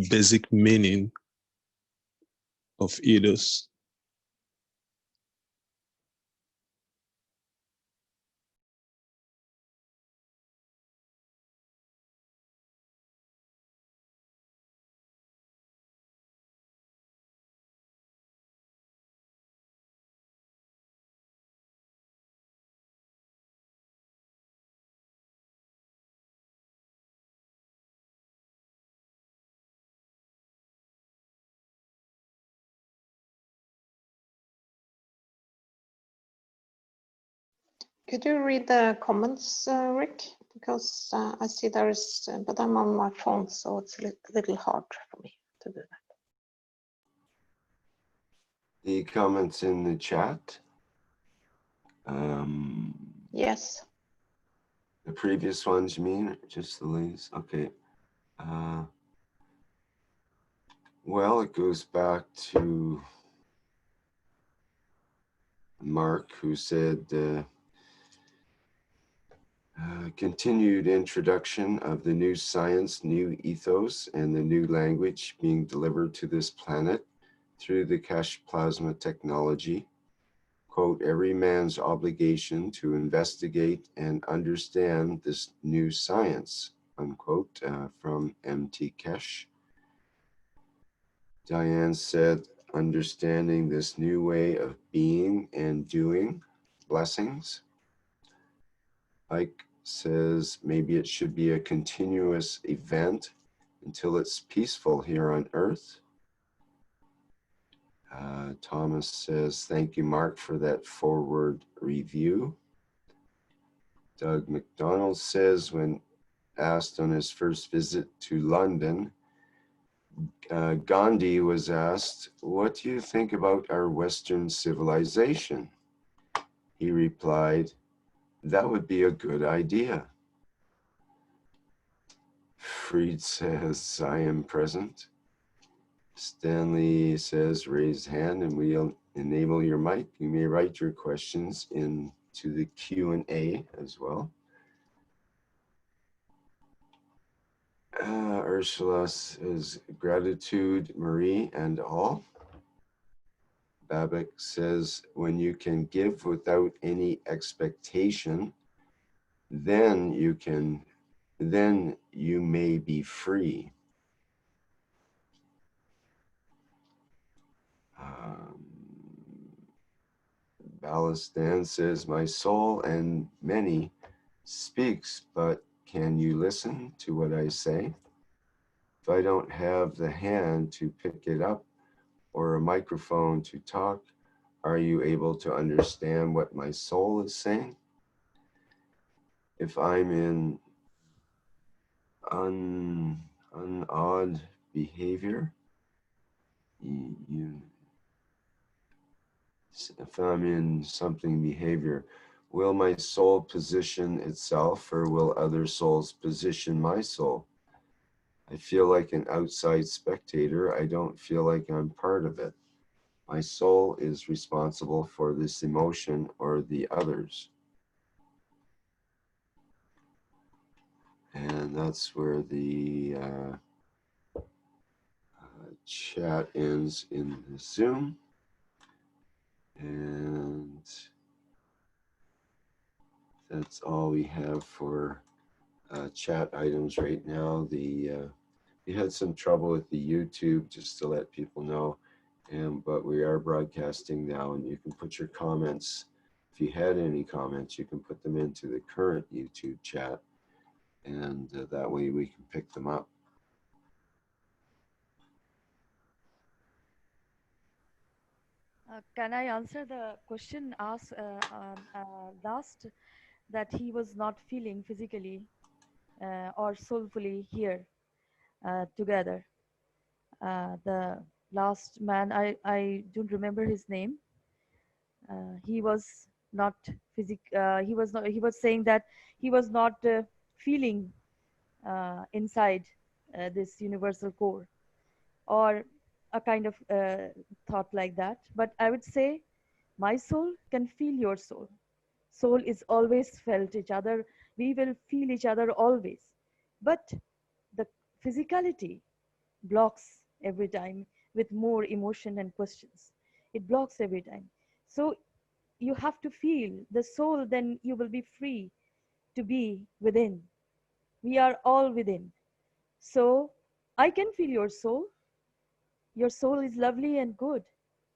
S9: basic meaning of ethos.
S2: Could you read the comments, Rick? Because I see there is, but I'm on my phone, so it's a little hard for me to do that.
S1: The comments in the chat.
S2: Yes.
S1: The previous ones, you mean? Just the latest? Okay. Well, it goes back to Mark, who said continued introduction of the new science, new ethos, and the new language being delivered to this planet through the Keshe plasma technology. Quote, every man's obligation to investigate and understand this new science, unquote, from MT Keshe. Diane said, understanding this new way of being and doing, blessings. Ike says, maybe it should be a continuous event until it's peaceful here on Earth. Thomas says, thank you, Mark, for that forward review. Doug McDonald says, when asked on his first visit to London, Gandhi was asked, what do you think about our Western civilization? He replied, that would be a good idea. Freed says, I am present. Stanley says, raise hand and we'll enable your mic. You may write your questions into the Q&A as well. Ursula says, gratitude, Marie and all. Babak says, when you can give without any expectation, then you may be free. Balistan says, my soul and many speaks, but can you listen to what I say? If I don't have the hand to pick it up or a microphone to talk, are you able to understand what my soul is saying? If I'm in odd behavior, if I'm in something behavior, will my soul position itself or will other souls position my soul? I feel like an outside spectator. I don't feel like I'm part of it. My soul is responsible for this emotion or the others. And that's where the chat ends in the Zoom. And that's all we have for chat items right now. We had some trouble with the YouTube, just to let people know, but we are broadcasting now, and you can put your comments. If you had any comments, you can put them into the current YouTube chat, and that way we can pick them up.
S4: Can I answer the question asked last, that he was not feeling physically or soulfully here together? The last man, I don't remember his name. He was not he was saying that he was not feeling inside this universal core, or a kind of thought like that. But I would say my soul can feel your soul. Soul is always felt each other. We will feel each other always. But the physicality blocks every time with more emotion and questions. It blocks every time. So you have to feel the soul, then you will be free to be within. We are all within. So I can feel your soul. Your soul is lovely and good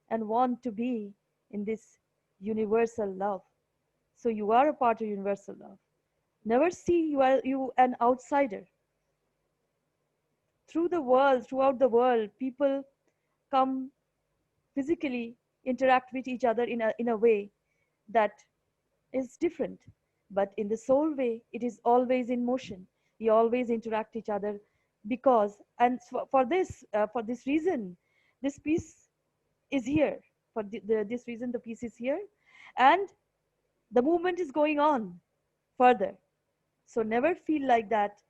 S4: and want to be in this universal love. So you are a part of universal love. Never see you an outsider. Throughout the world, people come physically interact with each other in a way that is different. But in the soul way, it is always in motion. We always interact each other because, and for this reason, this piece is here. For this reason, the piece is here. And the movement is going on further. So never feel like that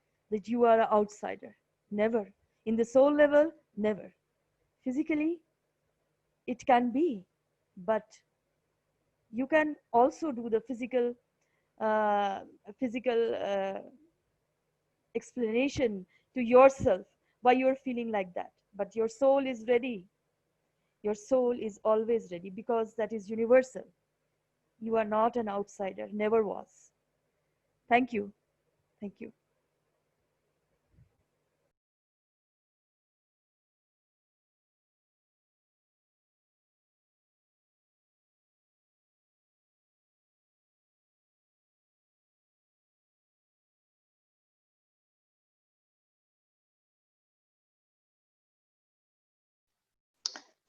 S4: you are an outsider. Never. In the soul level, never. Physically, it can be, but you can also do the physical explanation to yourself why you're feeling like that. But your soul is ready. Your soul is always ready because that is universal. You are not an outsider, never was. Thank you. Thank you.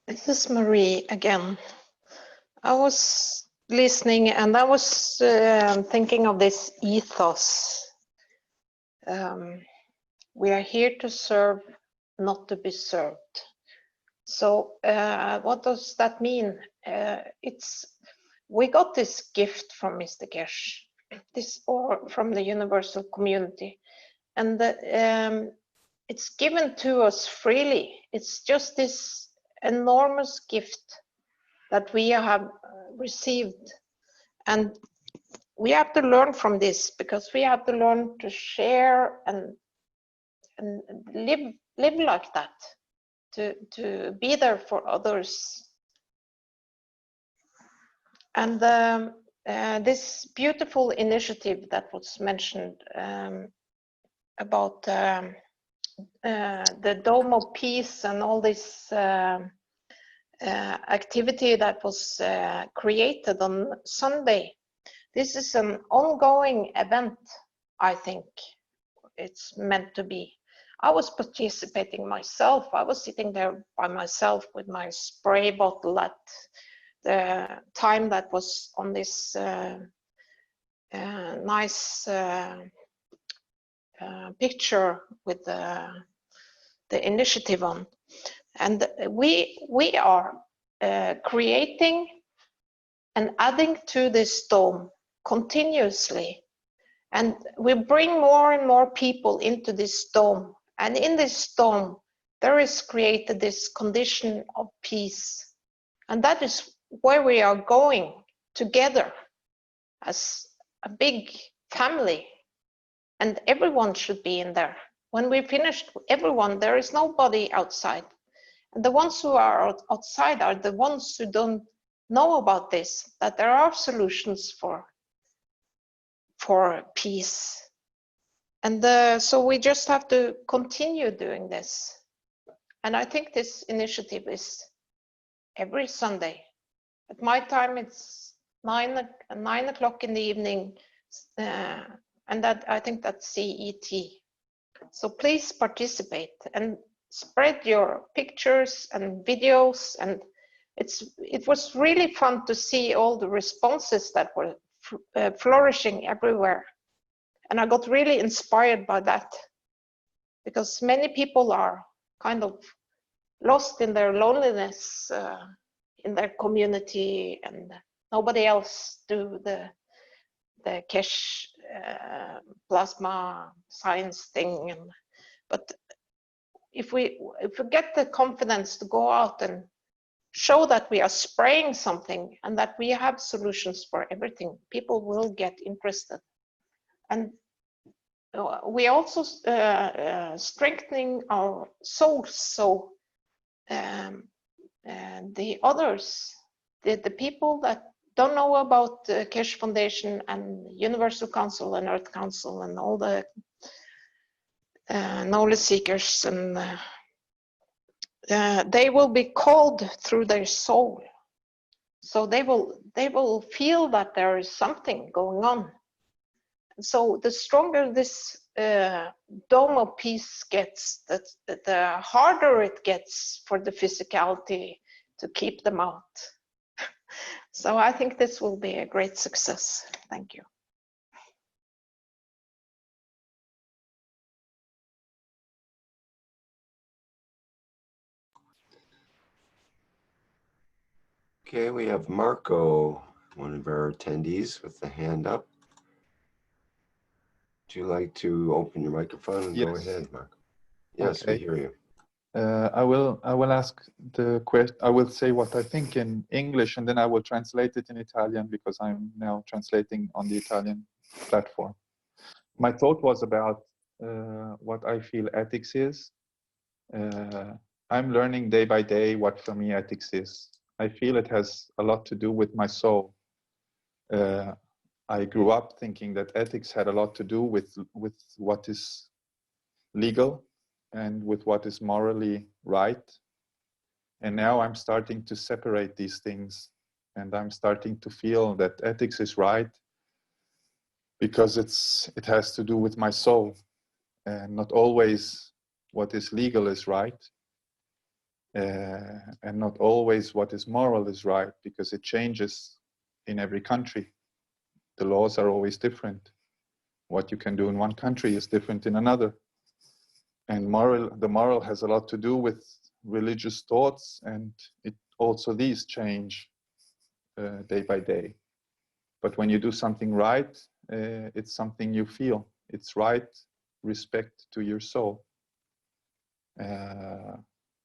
S2: This is Marie again. I was listening and I was thinking of this ethos. We are here to serve, not to be served. So what does that mean? We got this gift from Mr. Keshe, or from the universal community, and it's given to us freely. It's just this enormous gift that we have received, and we have to learn from this, because we have to learn to share and and live like that, to be there for others. And this beautiful initiative that was mentioned about the Dome of Peace and all this activity that was created on Sunday. This is an ongoing event, I think it's meant to be. I was participating myself. I was sitting there by myself with my spray bottle at the time that was on this nice picture with the initiative on. And we are creating and adding to this dome continuously. And we bring more and more people into this dome. And in this dome, there is created this condition of peace. And that is where we are going together as a big family. And everyone should be in there. When we finished everyone, there is nobody outside. And the ones who are outside are the ones who don't know about this, that there are solutions for peace. And so we just have to continue doing this. And I think this initiative is every Sunday. At my time, it's 9 o'clock in the evening, and that I think that's CET. So please participate and spread your pictures and videos. And it was really fun to see all the responses that were flourishing everywhere. And I got really inspired by that, because many people are kind of lost in their loneliness in their community, and nobody else do the Keshe plasma science thing. But if we get the confidence to go out and show that we are spraying something and that we have solutions for everything, people will get interested. And we also strengthening our souls. So the others, the people that don't know about the Keshe Foundation and Universal Council and Earth Council and all the knowledge seekers, and they will be called through their soul. So they will feel that there is something going on. So the stronger this dome of peace gets, the harder it gets for the physicality to keep them out. So I think this will be a great success. Thank you.
S1: Okay, we have Marco, one of our attendees, with the hand up. Would you like to open your microphone and go ahead, Marco? Yes,
S10: Okay.
S1: we hear you.
S10: I will ask the question. I will say what I think in English, and then I will translate it in Italian, because I'm now translating on the Italian platform. My thought was about what I feel ethics is. I'm learning day by day what for me ethics is. I feel it has a lot to do with my soul. I grew up thinking that ethics had a lot to do with what is legal and with what is morally right. And now I'm starting to separate these things, and I'm starting to feel that ethics is right because it has to do with my soul, and not always what is legal is right, and not always what is moral is right, because it changes in every country. The laws are always different. What you can do in one country is different in another. And the moral has a lot to do with religious thoughts, and these change day by day. But when you do something right, it's something you feel. It's right, respect to your soul.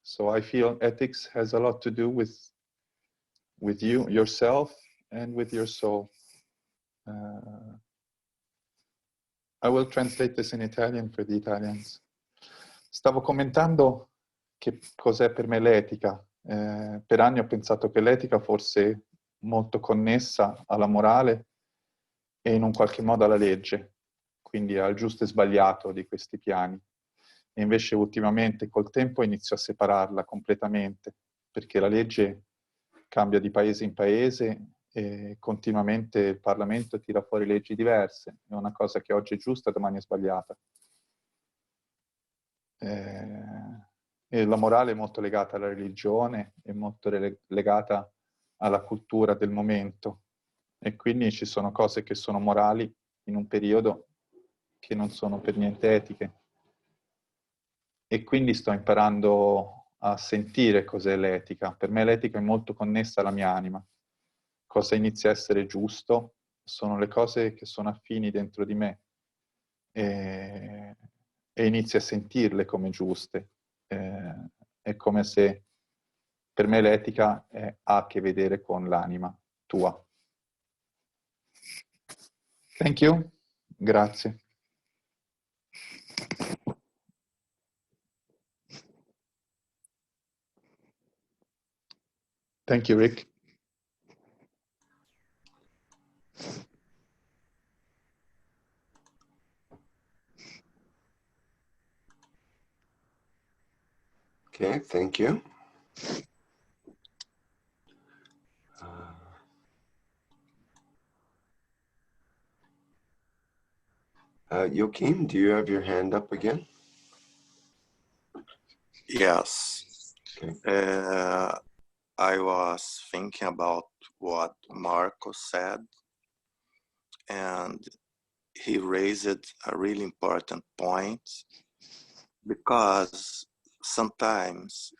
S10: So I feel ethics has a lot to do with you, yourself, and with your soul. I will translate this in Italian for the Italians. Stavo commentando che cos'è per me l'etica. Per anni ho pensato che l'etica fosse molto connessa alla morale e in un qualche modo alla legge, quindi al giusto e sbagliato di questi piani. E invece ultimamente col tempo inizio a separarla completamente, perché la legge cambia di paese in paese e continuamente il Parlamento tira fuori leggi diverse. È una cosa che oggi è giusta, domani è sbagliata. E la morale è molto legata alla religione, è molto legata alla cultura del momento. E quindi ci sono cose che sono morali in un periodo che non sono per niente etiche. E quindi sto imparando a sentire cos'è l'etica. Per me l'etica è molto connessa alla mia anima. Cosa inizia a essere giusto sono le cose che sono affini dentro di me e inizi a sentirle come giuste. È come se per me l'etica ha a che vedere con l'anima tua. Thank you. Grazie. Thank you, Rick.
S1: Okay, thank you. Joachim, do you have your hand up again?
S8: Yes.
S1: Okay.
S8: I was thinking about what Marco said, and he raised a really important point, because sometimes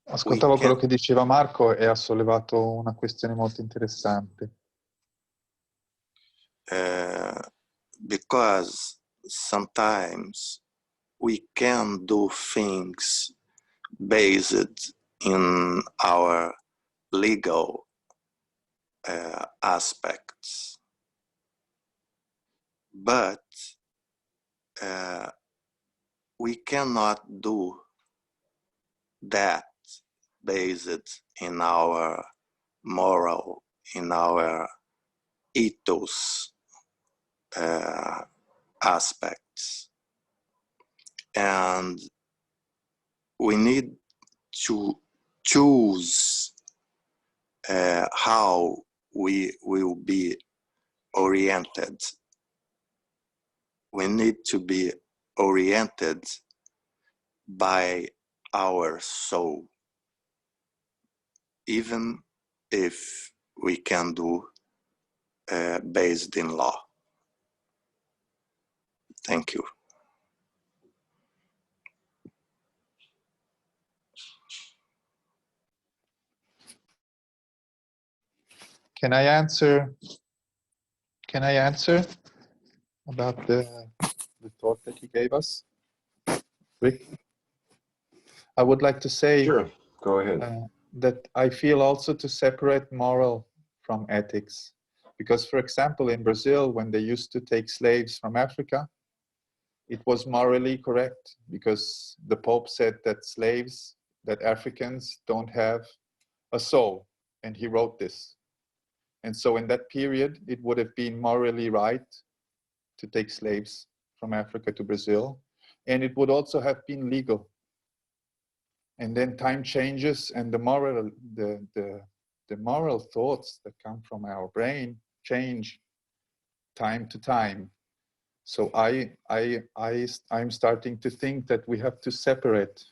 S10: Ascoltavo quello che diceva Marco e ha sollevato una questione molto interessante.
S8: Because sometimes we can do things based in our legal aspects, but we cannot do that based in our moral, in our ethos aspects. And we need to choose how we will be oriented. We need to be oriented by our soul, even if we can do based in law. Thank you.
S10: Can I answer about the thought that he gave us? Rick? I would like to say,
S1: sure, go ahead.
S10: That I feel also to separate moral from ethics. Because, for example, in Brazil, when they used to take slaves from Africa, it was morally correct because the Pope said that slaves, that Africans don't have a soul, and he wrote this. And so in that period, it would have been morally right to take slaves from Africa to Brazil, and it would also have been legal. And then time changes, and the moral thoughts that come from our brain change time to time. So I'm starting to think that we have to separate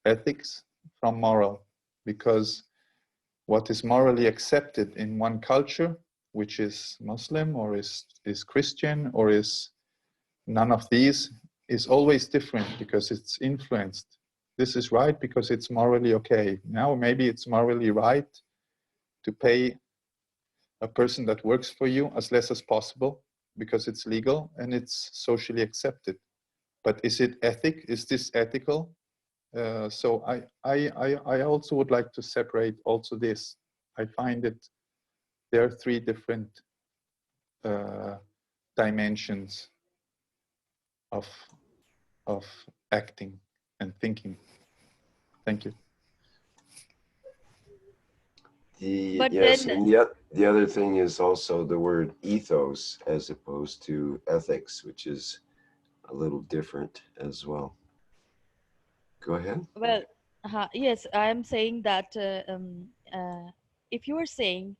S10: ethics from moral, because what is morally accepted in one culture, which is Muslim or is Christian or is none of these, is always different because it's influenced. This is right because it's morally okay. Now maybe it's morally right to pay a person that works for you as less as possible because it's legal and it's socially accepted. But is it ethic? Is this ethical? So I also would like to separate also this. I find that there are three different dimensions of acting. and thinking. Thank you.
S4: But
S1: Yes,
S4: then,
S1: and the other thing is also the word ethos as opposed to ethics, which is a little different as well. Go ahead.
S4: well, yes, I am saying that if you are saying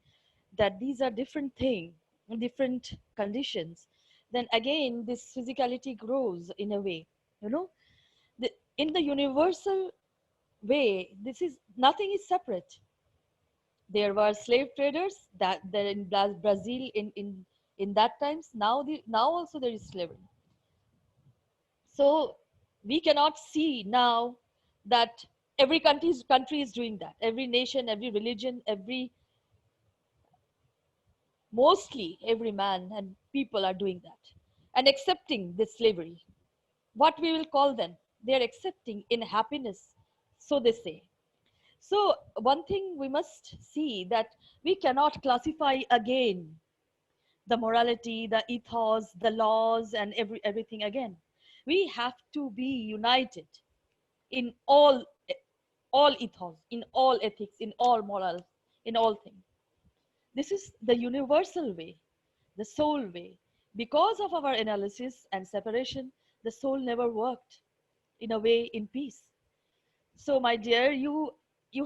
S4: that these are different things, different conditions, then again this physicality grows in a way, you know. In the universal way, this is nothing is separate. There were slave traders that there in Brazil in that times. Now also there is slavery. So we cannot see now that every country is doing that. Every nation, every religion, mostly every man and people are doing that and accepting this slavery. What we will call them, they are accepting in happiness, so they say. So one thing we must see, that we cannot classify again the morality, the ethos, the laws, and everything again. We have to be united in all ethos, in all ethics, in all morals, in all things. This is the universal way, the soul way. Because of our analysis and separation, the soul never worked in a way in peace. So my dear, you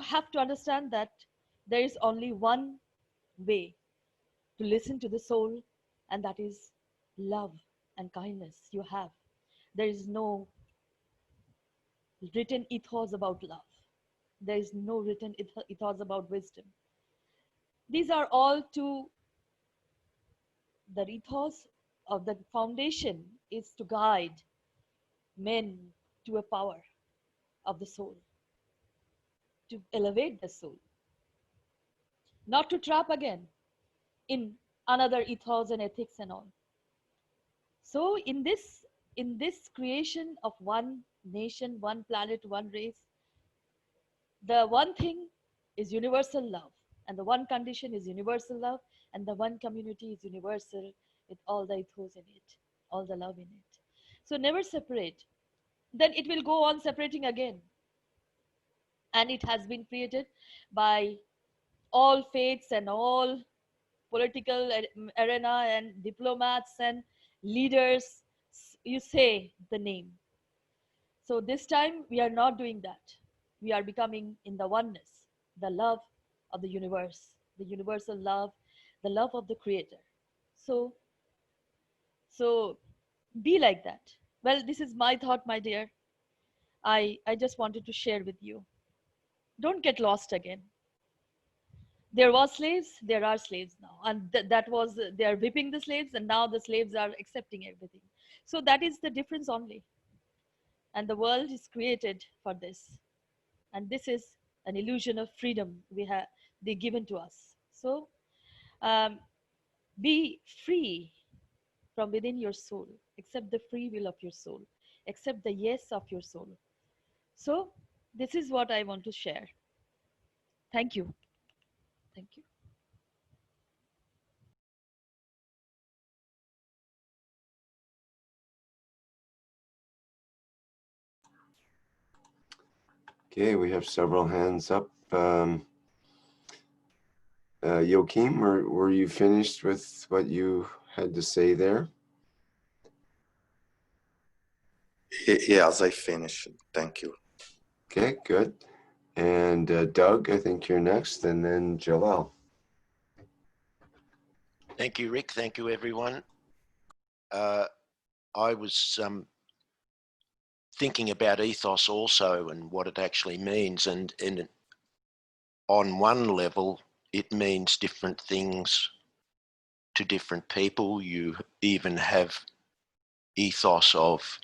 S4: have to understand that there is only one way to listen to the soul, and that is love and kindness you have. There is no written ethos about love. There is no written ethos about wisdom. These are all to the ethos of the foundation is to guide men to a power of the soul, to elevate the soul, not to trap again in another ethos and ethics and all. So in this creation of one nation, one planet, one race, the one thing is universal love, and the one condition is universal love, and the one community is universal with all the ethos in it, all the love in it. So never separate. Then it will go on separating again. And it has been created by all faiths and all political arena and diplomats and leaders. You say the name. So this time we are not doing that. We are becoming in the oneness, the love of the universe, the universal love, the love of the creator. So be like that. Well, this is my thought, my dear. I just wanted to share with you. Don't get lost again. There was slaves, there are slaves now. And that was, they are whipping the slaves, and now the slaves are accepting everything. So that is the difference only. And the world is created for this. And this is an illusion of freedom they given to us. So be free from within your soul. Accept the free will of your soul. Accept the yes of your soul. So this is what I want to share. Thank you. Thank you.
S1: Okay, we have several hands up. Joachim, were you finished with what you had to say there?
S8: Yes, I finished. Thank you.
S1: Okay, good. And Doug, I think you're next, and then Jalal.
S11: Thank you, Rick. Thank you, everyone. I was thinking about ethos also and what it actually means. And on one level, it means different things to different people. You even have ethos of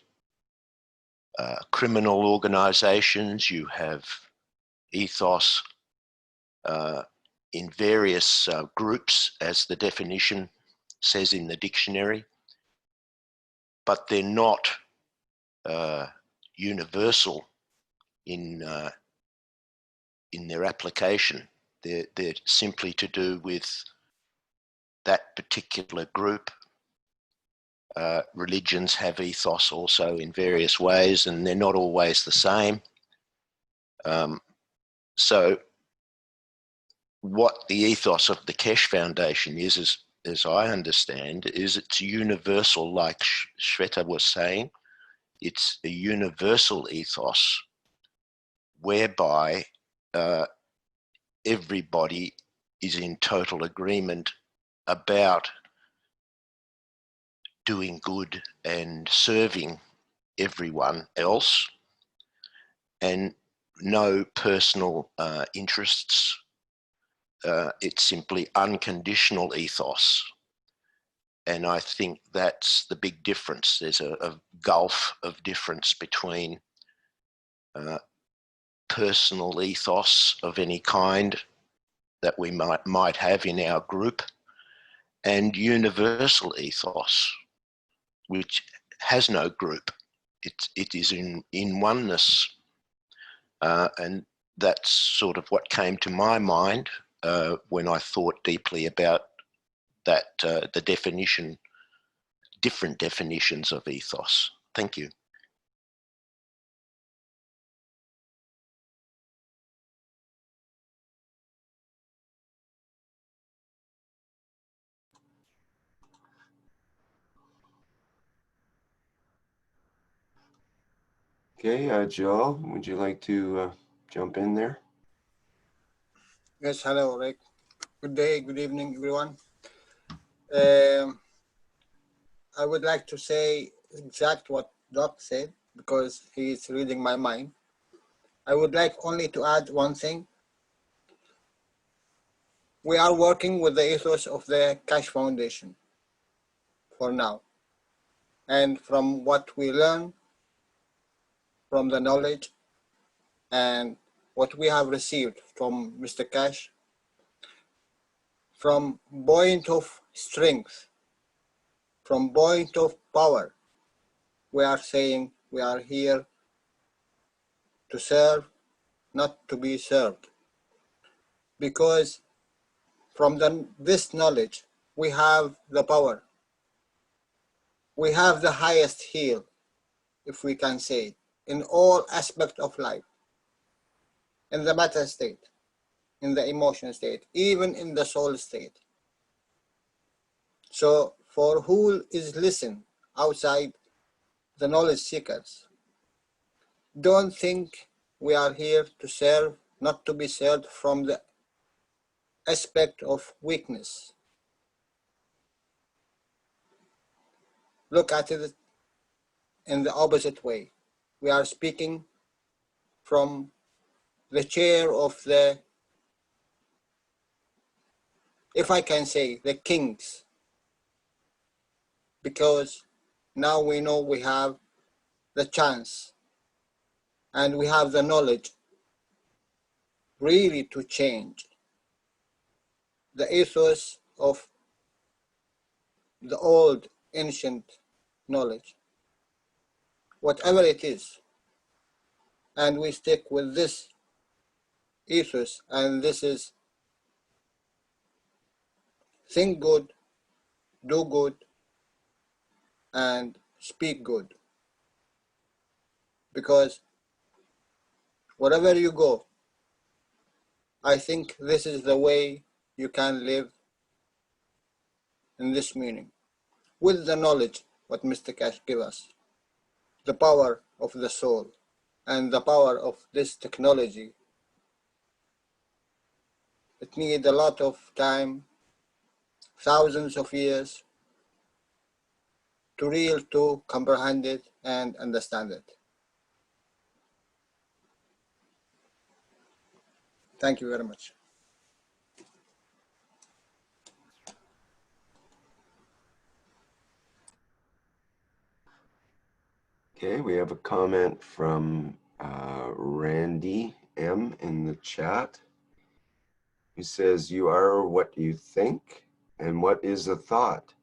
S11: criminal organizations. You have ethos in various groups, as the definition says in the dictionary, but they're not universal in their application. They're simply to do with that particular group religions have ethos also in various ways, and they're not always the same. So what the ethos of the Keshe Foundation is, as I understand, is it's universal, like Shweta was saying. It's a universal ethos whereby everybody is in total agreement about doing good and serving everyone else, and no personal interests. It's simply unconditional ethos. And I think that's the big difference. There's a gulf of difference between personal ethos of any kind that we might have in our group, and universal ethos, which has no group. It is in oneness. And that's sort of what came to my mind when I thought deeply about that, the definition, different definitions of ethos. Thank you.
S1: Okay, Joel, would you like to jump in there?
S12: Yes, hello, Rick. Good day, good evening, everyone. I would like to say exact what Doc said because he is reading my mind. I would like only to add one thing. We are working with the ethos of the Keshe Foundation for now. And from what we learn, from the knowledge and what we have received from Mr. Keshe, from point of strength, from point of power, we are saying we are here to serve, not to be served. Because from this knowledge, we have the power. We have the highest heal, if we can say, in all aspects of life, in the matter state, in the emotion state, even in the soul state. So for who is listen outside the knowledge seekers, don't think we are here to serve, not to be served from the aspect of weakness. Look at it in the opposite way. We are speaking from the chair of the, if I can say, the kings, because now we know we have the chance and we have the knowledge really to change the ethos of the old ancient knowledge, whatever it is, and we stick with this ethos, and this is think good, do good, and speak good. Because wherever you go, I think this is the way you can live in this meaning, with the knowledge what Mr. Keshe gave us, the power of the soul and the power of this technology. It needs a lot of time, thousands of years, to comprehend it and understand it. Thank you very much.
S1: Okay, we have a comment from Randy M in the chat. He says, you are what you think, and what is a thought?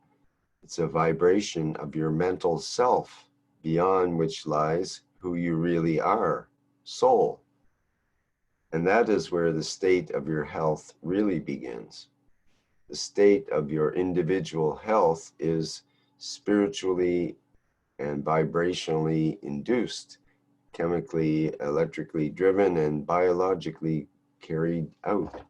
S1: It's a vibration of your mental self, beyond which lies who you really are, soul. And that is where the state of your health really begins. The state of your individual health is spiritually and vibrationally induced, chemically, electrically driven, and biologically carried out.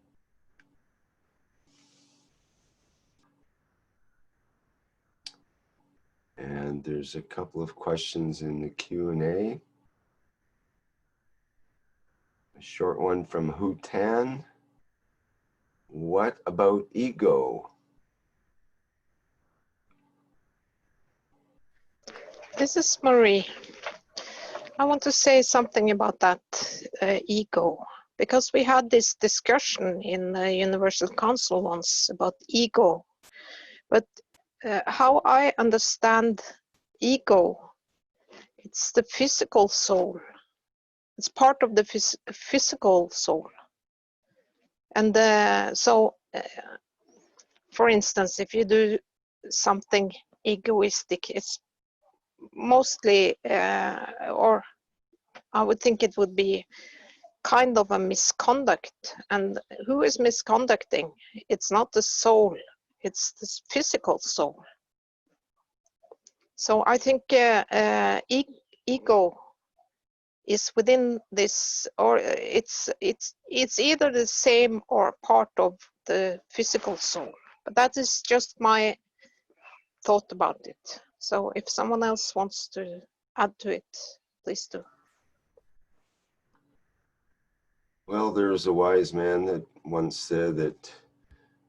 S1: And there's a couple of questions in the Q&A. A short one from Hutan. What about ego?
S2: This is Marie. I want to say something about that ego, because we had this discussion in the Universal Council once about ego. But how I understand ego, it's the physical soul. It's part of the physical soul. And for instance, if you do something egoistic, it's mostly, or I would think it would be kind of a misconduct. And who is misconducting? It's not the soul, it's the physical soul. So I think ego is within this, or it's either the same or part of the physical soul. But that is just my thought about it. So if someone else wants to add to it, please do.
S1: Well, there's a wise man that once said that it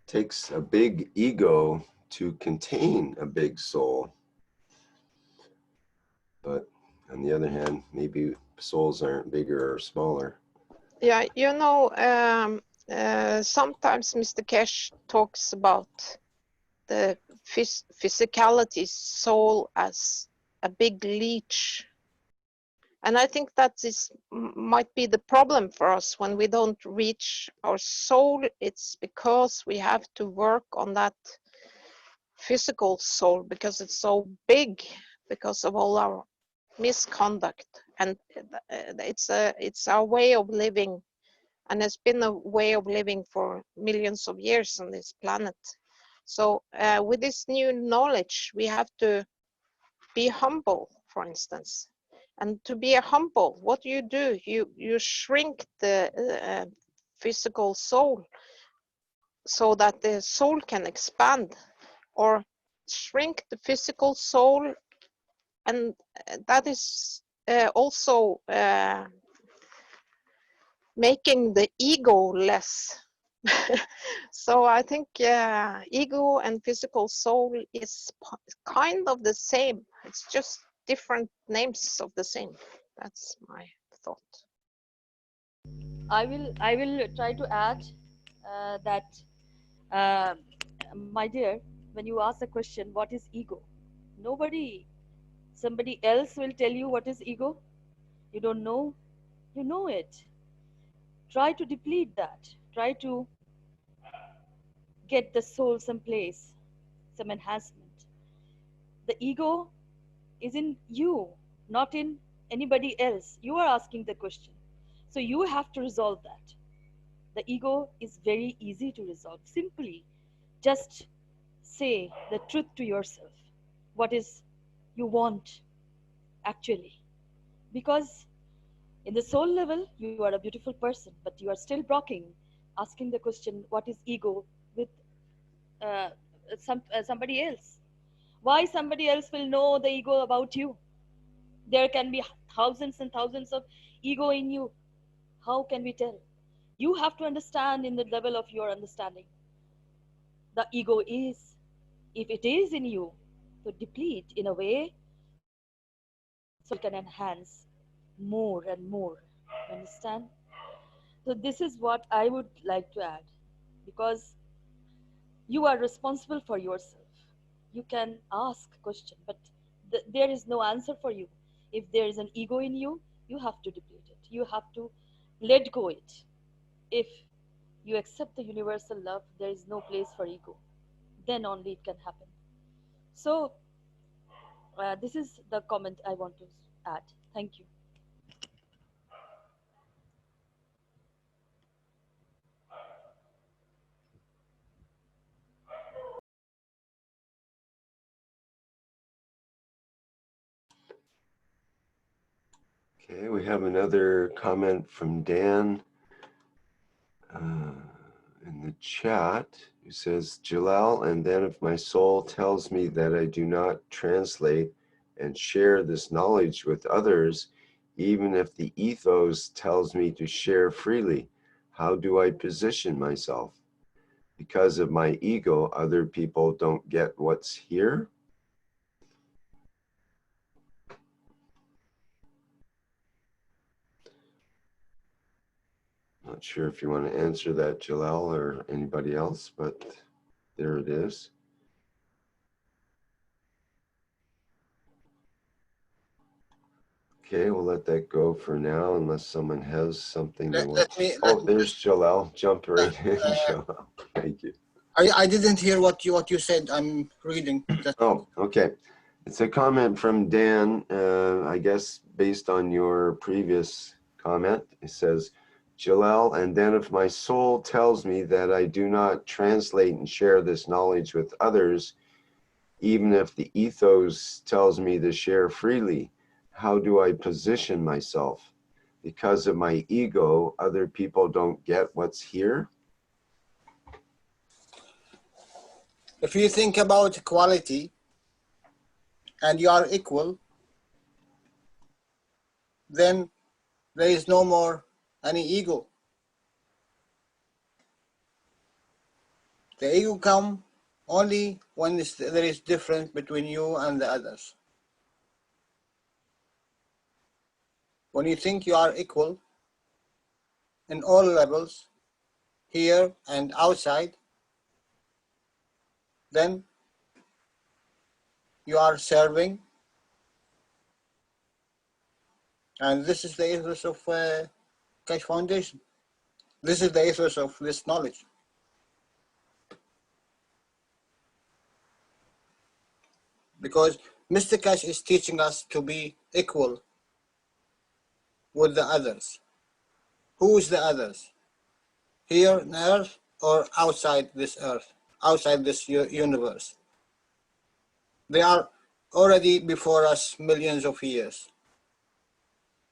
S1: takes a big ego to contain a big soul. But on the other hand, maybe souls aren't bigger or smaller.
S2: Yeah, you know, sometimes Mr. Keshe talks about the physicality soul as a big leech. And I think that might be the problem for us when we don't reach our soul. It's because we have to work on that physical soul, because it's so big because of all our misconduct. And it's our way of living, and it's been a way of living for millions of years on this planet. So with this new knowledge, we have to be humble, for instance. And to be humble, what do? You shrink the physical soul so that the soul can expand, or shrink the physical soul, and that is also making the ego less. So I think ego and physical soul is kind of the same. It's just different names of the same. That's my thought.
S4: I will try to add that, my dear, when you ask the question, what is ego? Somebody else will tell you what is ego. You don't know, you know it. Try to deplete that. Try to get the soul someplace, some enhancement. The ego is in you, not in anybody else. You are asking the question. So you have to resolve that. The ego is very easy to resolve. Simply just say the truth to yourself. What is you want actually? Because in the soul level, you are a beautiful person, but you are still blocking, asking the question, what is ego, with somebody else? Why somebody else will know the ego about you? There can be thousands and thousands of ego in you. How can we tell? You have to understand in the level of your understanding. The ego is, if it is in you, to deplete in a way so you can enhance more and more. Understand? So this is what I would like to add, because you are responsible for yourself. You can ask question, but there is no answer for you. If there is an ego in you, you have to deplete it. You have to let go it. If you accept the universal love, there is no place for ego. Then only it can happen. So this is the comment I want to add. Thank you.
S1: Okay, we have another comment from Dan in the chat who says, Jalal, and then if my soul tells me that I do not translate and share this knowledge with others, even if the ethos tells me to share freely, how do I position myself? Because of my ego, other people don't get what's here? Not sure if you want to answer that, Jalal, or anybody else, but there it is. Okay, we'll let that go for now, unless someone has something they want to say. Oh, there's Jalal. Jump right in, Jalal. Thank you.
S12: I didn't hear what you said. I'm reading.
S1: Oh, okay. It's a comment from Dan, I guess based on your previous comment. It says, Jalal, and then if my soul tells me that I do not translate and share this knowledge with others, even if the ethos tells me to share freely, how do I position myself? Because of my ego, other people don't get what's here?
S12: If you think about equality and you are equal, then there is no more any ego. The ego comes only when there is difference between you and the others. When you think you are equal in all levels, here and outside, then you are serving. And this is the ethos of Keshe Foundation. This is the ethos of this knowledge. Because Mr. Keshe is teaching us to be equal with the others. Who is the others? Here on earth or outside this earth, outside this universe? They are already before us millions of years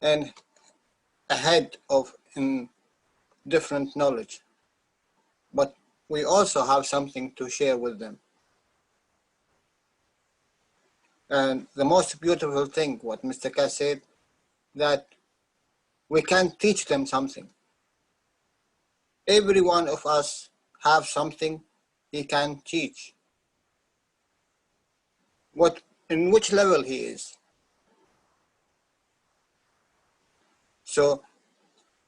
S12: and ahead of in different knowledge. But we also have something to share with them. And the most beautiful thing, what Mr. Keshe said, that we can teach them something. Every one of us have something he can teach. In which level he is. So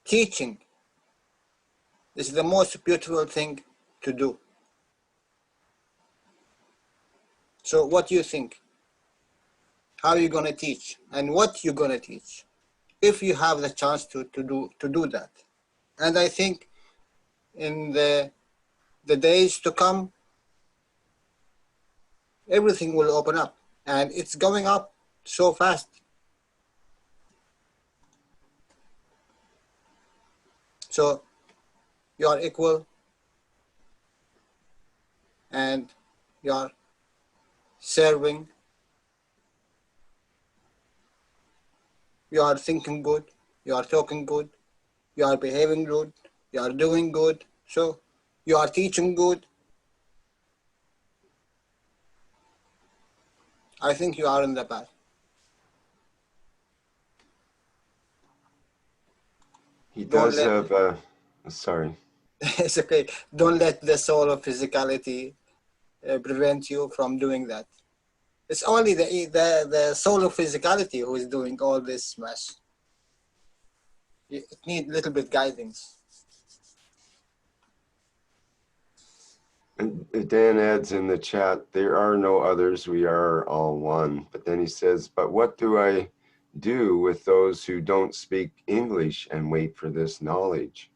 S12: teaching is the most beautiful thing to do. So what do you think? How are you going to teach? And what you're going to teach? If you have the chance to do that. And I think in the days to come, everything will open up. And it's going up so fast. So you are equal and you are serving. You are thinking good, you are talking good, you are behaving good, you are doing good, so you are teaching good. I think you are in the path.
S1: He does have a, sorry.
S12: It's okay. Don't let the soul of physicality prevent you from doing that. It's only the soul of physicality who is doing all this mess. It needs a little bit guidance.
S1: And Dan adds in the chat, there are no others, we are all one. But then he says, but what do I do with those who don't speak English and wait for this knowledge?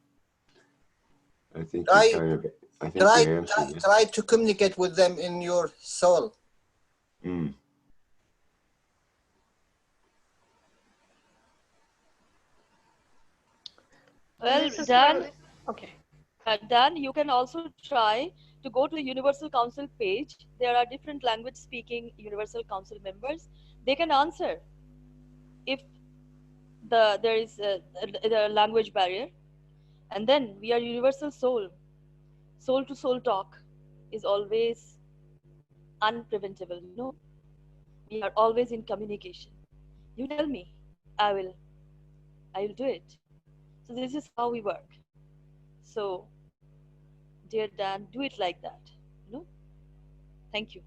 S1: I think you kind of, I think you answered it.
S12: Try to communicate with them in your soul.
S1: Mm.
S4: Well, Dan, okay. Dan, you can also try to go to the Universal Council page. There are different language speaking Universal Council members. They can answer. If there is a language barrier, and then we are universal soul. Soul to soul talk is always unpreventable. You know, we are always in communication. You tell me, I will do it. So this is how we work. So, dear Dan, do it like that. You know. Thank you.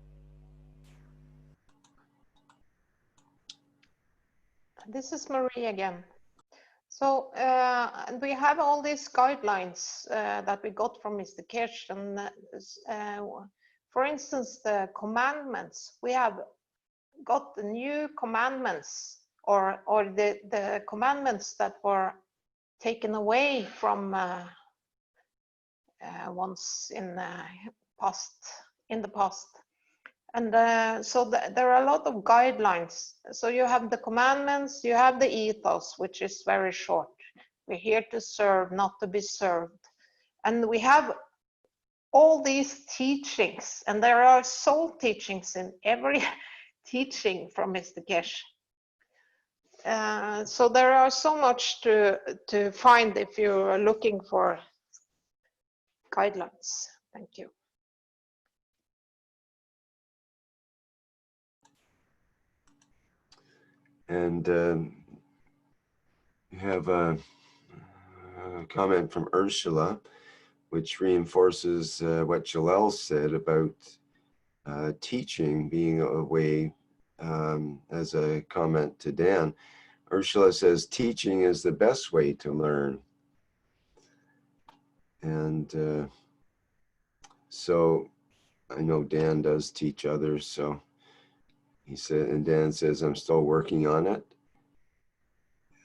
S2: This is Marie again. So we have all these guidelines that we got from Mr. Keshe, and for instance, the commandments. We have got the new commandments, or the commandments that were taken away from once in the past. And so there are a lot of guidelines. So you have the commandments, you have the ethos, which is very short. We're here to serve, not to be served. And we have all these teachings, and there are soul teachings in every teaching from Mr. Keshe. So there are so much to find if you're looking for guidelines. Thank you.
S1: And we have a comment from Ursula, which reinforces what Jalal said about teaching being a way, as a comment to Dan. Ursula says, teaching is the best way to learn. And so I know Dan does teach others, so he said, and Dan says, I'm still working on it.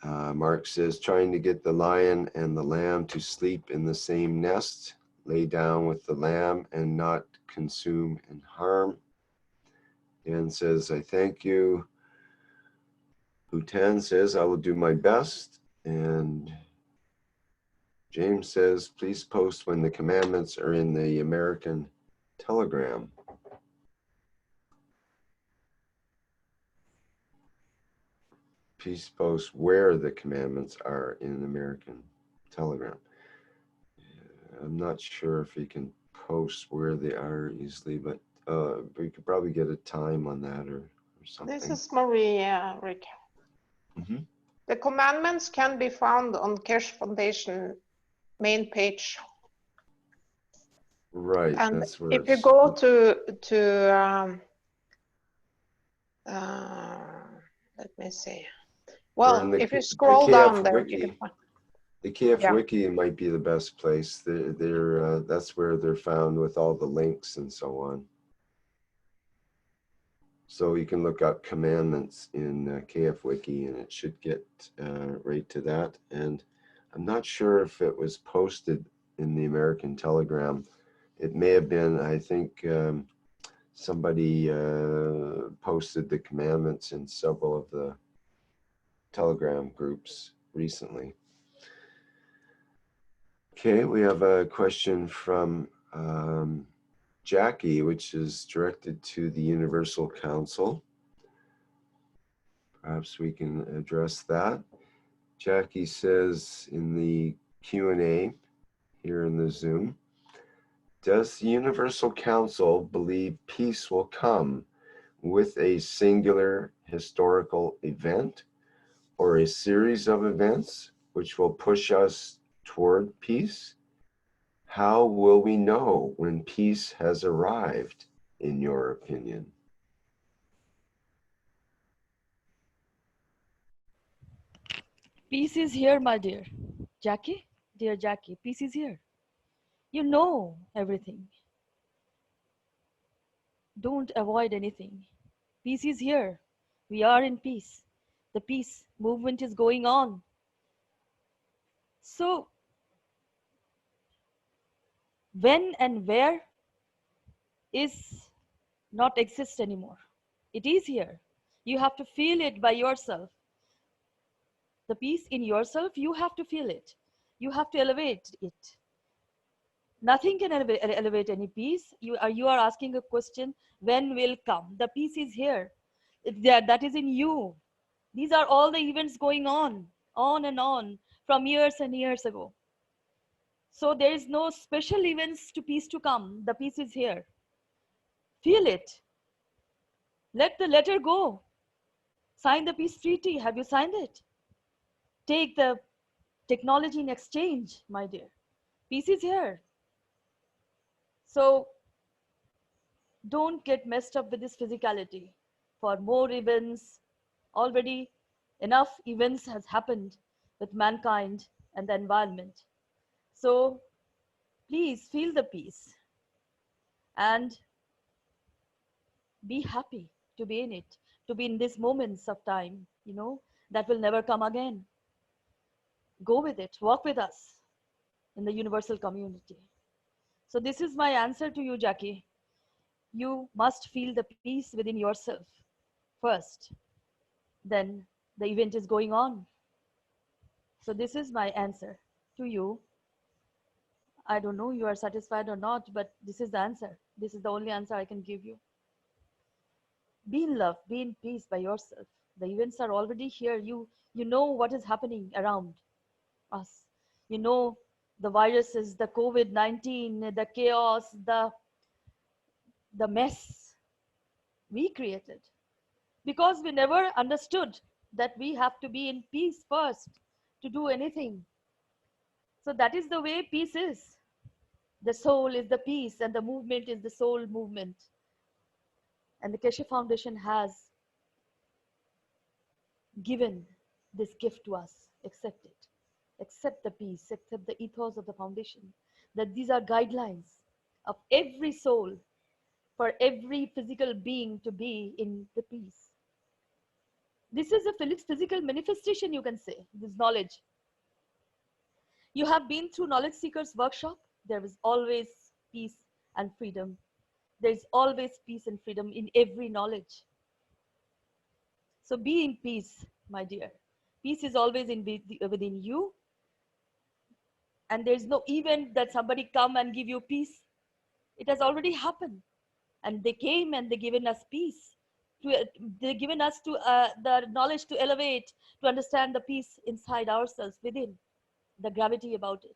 S1: Mark says, trying to get the lion and the lamb to sleep in the same nest, lay down with the lamb and not consume and harm. Dan says, I thank you. Bhutan says, I will do my best. And James says, please post when the commandments are in the American Telegram. Please post where the commandments are in the American Telegram. I'm not sure if you can post where they are easily, but we could probably get a time on that or something.
S2: This is Maria, Rick.
S1: Mm-hmm.
S2: The commandments can be found on Keshe Foundation main page.
S1: Right,
S2: And
S1: that's where
S2: if you go to let me see. Well, if you scroll down there,
S1: Wiki,
S2: you can find.
S1: The KF Wiki might be the best place. That's where they're found with all the links and so on. So you can look up commandments in KF Wiki and it should get right to that. And I'm not sure if it was posted in the American Telegram. It may have been, I think somebody posted the commandments in several of the Telegram groups recently. Okay, we have a question from Jackie, which is directed to the Universal Council. Perhaps we can address that. Jackie says in the Q&A here in the Zoom, does the Universal Council believe peace will come with a singular historical event or a series of events which will push us toward peace? How will we know when peace has arrived, in your opinion?
S4: Peace is here, my dear. Jackie, dear Jackie, peace is here. You know everything. Don't avoid anything. Peace is here. We are in peace. The peace movement is going on. So, when and where is not exist anymore. It is here. You have to feel it by yourself. The peace in yourself, you have to feel it. You have to elevate it. Nothing can elevate any peace. You are asking a question, when will come? The peace is here. That is in you. These are all the events going on. on and on from years and years ago. So there is no special events to peace to come. The peace is here. Feel it. Let the letter go. Sign the peace treaty. Have you signed it? Take the technology in exchange, my dear. Peace is here. So don't get messed up with this physicality. For more events, already enough events has happened with mankind and the environment. So please feel the peace and be happy to be in it, to be in these moments of time, you know, that will never come again. Go with it, walk with us in the universal community. So this is my answer to you, Jackie. You must feel the peace within yourself first. Then the event is going on. So this is my answer to you. I don't know you are satisfied or not, but this is the answer. This is the only answer I can give you. Be in love, be in peace by yourself. The events are already here. You know what is happening around us. You know the viruses, the COVID-19, the chaos, the mess we created. Because we never understood that we have to be in peace first to do anything. So that is the way peace is. The soul is the peace and the movement is the soul movement. And the Keshe Foundation has given this gift to us. Accept it. Accept the peace, accept the ethos of the foundation. That these are guidelines of every soul for every physical being to be in the peace. This is a physical manifestation, you can say, this knowledge. You have been through Knowledge Seekers workshop. There is always peace and freedom. There is always peace and freedom in every knowledge. So be in peace, my dear. Peace is always within you. And there is no event that somebody come and give you peace. It has already happened. And they came and they given us peace. They given us the knowledge to elevate, to understand the peace inside ourselves, within, the gravity about it.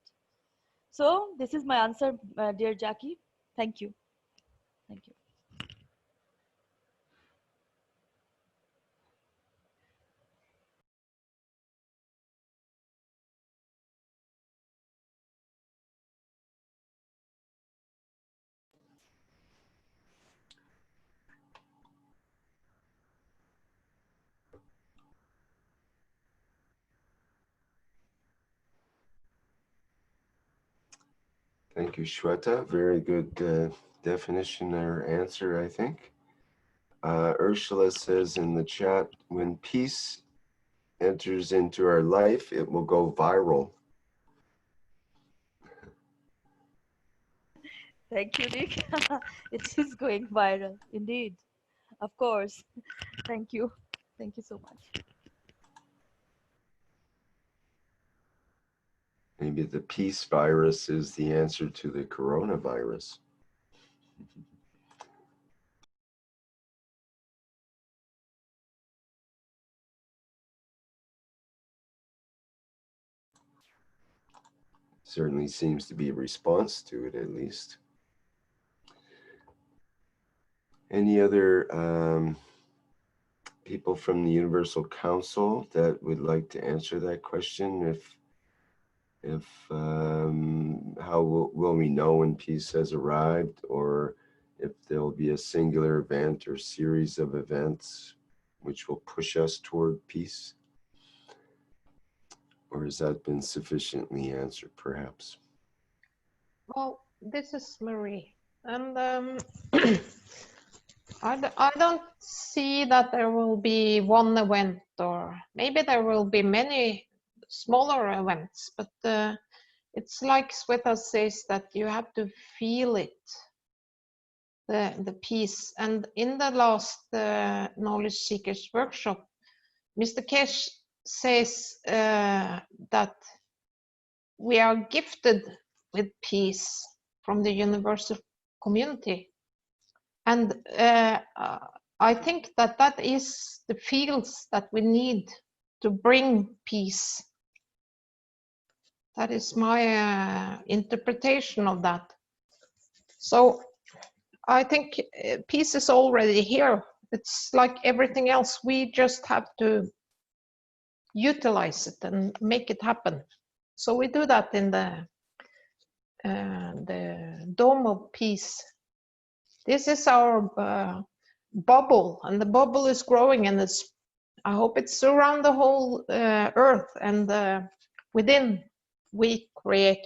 S4: So this is my answer, dear Jackie. Thank you. Thank you.
S1: Thank you, Shweta. Very good definition or answer, I think. Ursula says in the chat, when peace enters into our life, it will go viral.
S4: Thank you, Rick. It is going viral, indeed. Of course. Thank you. Thank you so much.
S1: Maybe the peace virus is the answer to the coronavirus. Certainly seems to be a response to it, at least. Any other people from the Universal Council that would like to answer that question? How will we know when peace has arrived, or if there will be a singular event or series of events which will push us toward peace? Or has that been sufficiently answered, perhaps?
S2: Well, this is Marie, and I don't see that there will be one event, or maybe there will be many smaller events, but it's like Sweta says, that you have to feel it, the peace. And in the last Knowledge Seekers workshop, Mr. Keshe says that we are gifted with peace from the universal community. And I think that that is the fields that we need to bring peace That is my interpretation of that. So I think peace is already here. It's like everything else. We just have to utilize it and make it happen. So we do that in the Dome of Peace. This is our bubble, and the bubble is growing, and it's, I hope it's around the whole earth, and within we create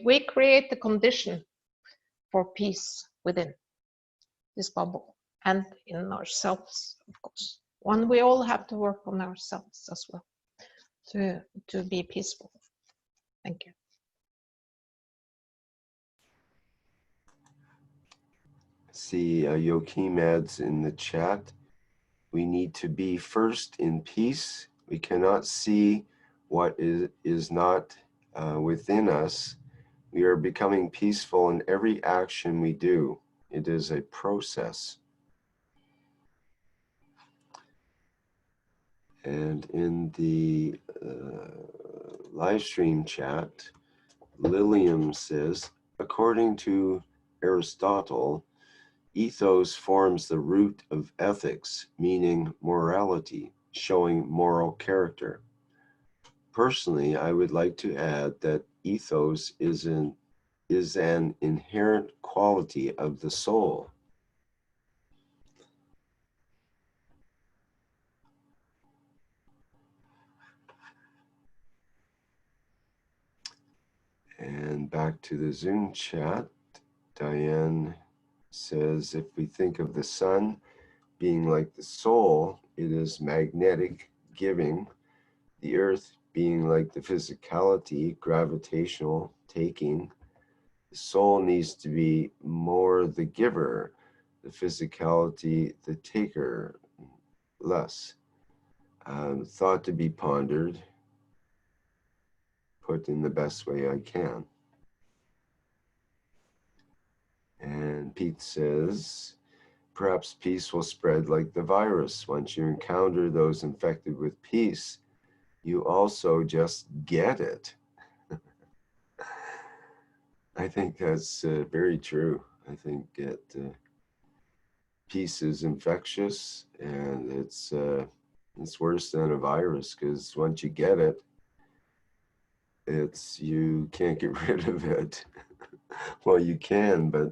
S2: the condition for peace within this bubble and in ourselves, of course. One, we all have to work on ourselves as well to be peaceful. Thank you.
S1: See, Joachim adds in the chat, we need to be first in peace. We cannot see what is not within us. We are becoming peaceful in every action we do. It is a process. And in the live stream chat, Lilium says, according to Aristotle, ethos forms the root of ethics, meaning morality, showing moral character. Personally, I would like to add that ethos is an inherent quality of the soul. And back to the Zoom chat, Diane says, if we think of the sun being like the soul, it is magnetic, giving, the earth being like the physicality, gravitational, taking. The soul needs to be more the giver, the physicality, the taker, less. Thought to be pondered, put in the best way I can. And Pete says, perhaps peace will spread like the virus. Once you encounter those infected with peace, you also just get it. I think that's very true. I think that peace is infectious, and it's worse than a virus, because once you get it, you can't get rid of it. Well, you can, but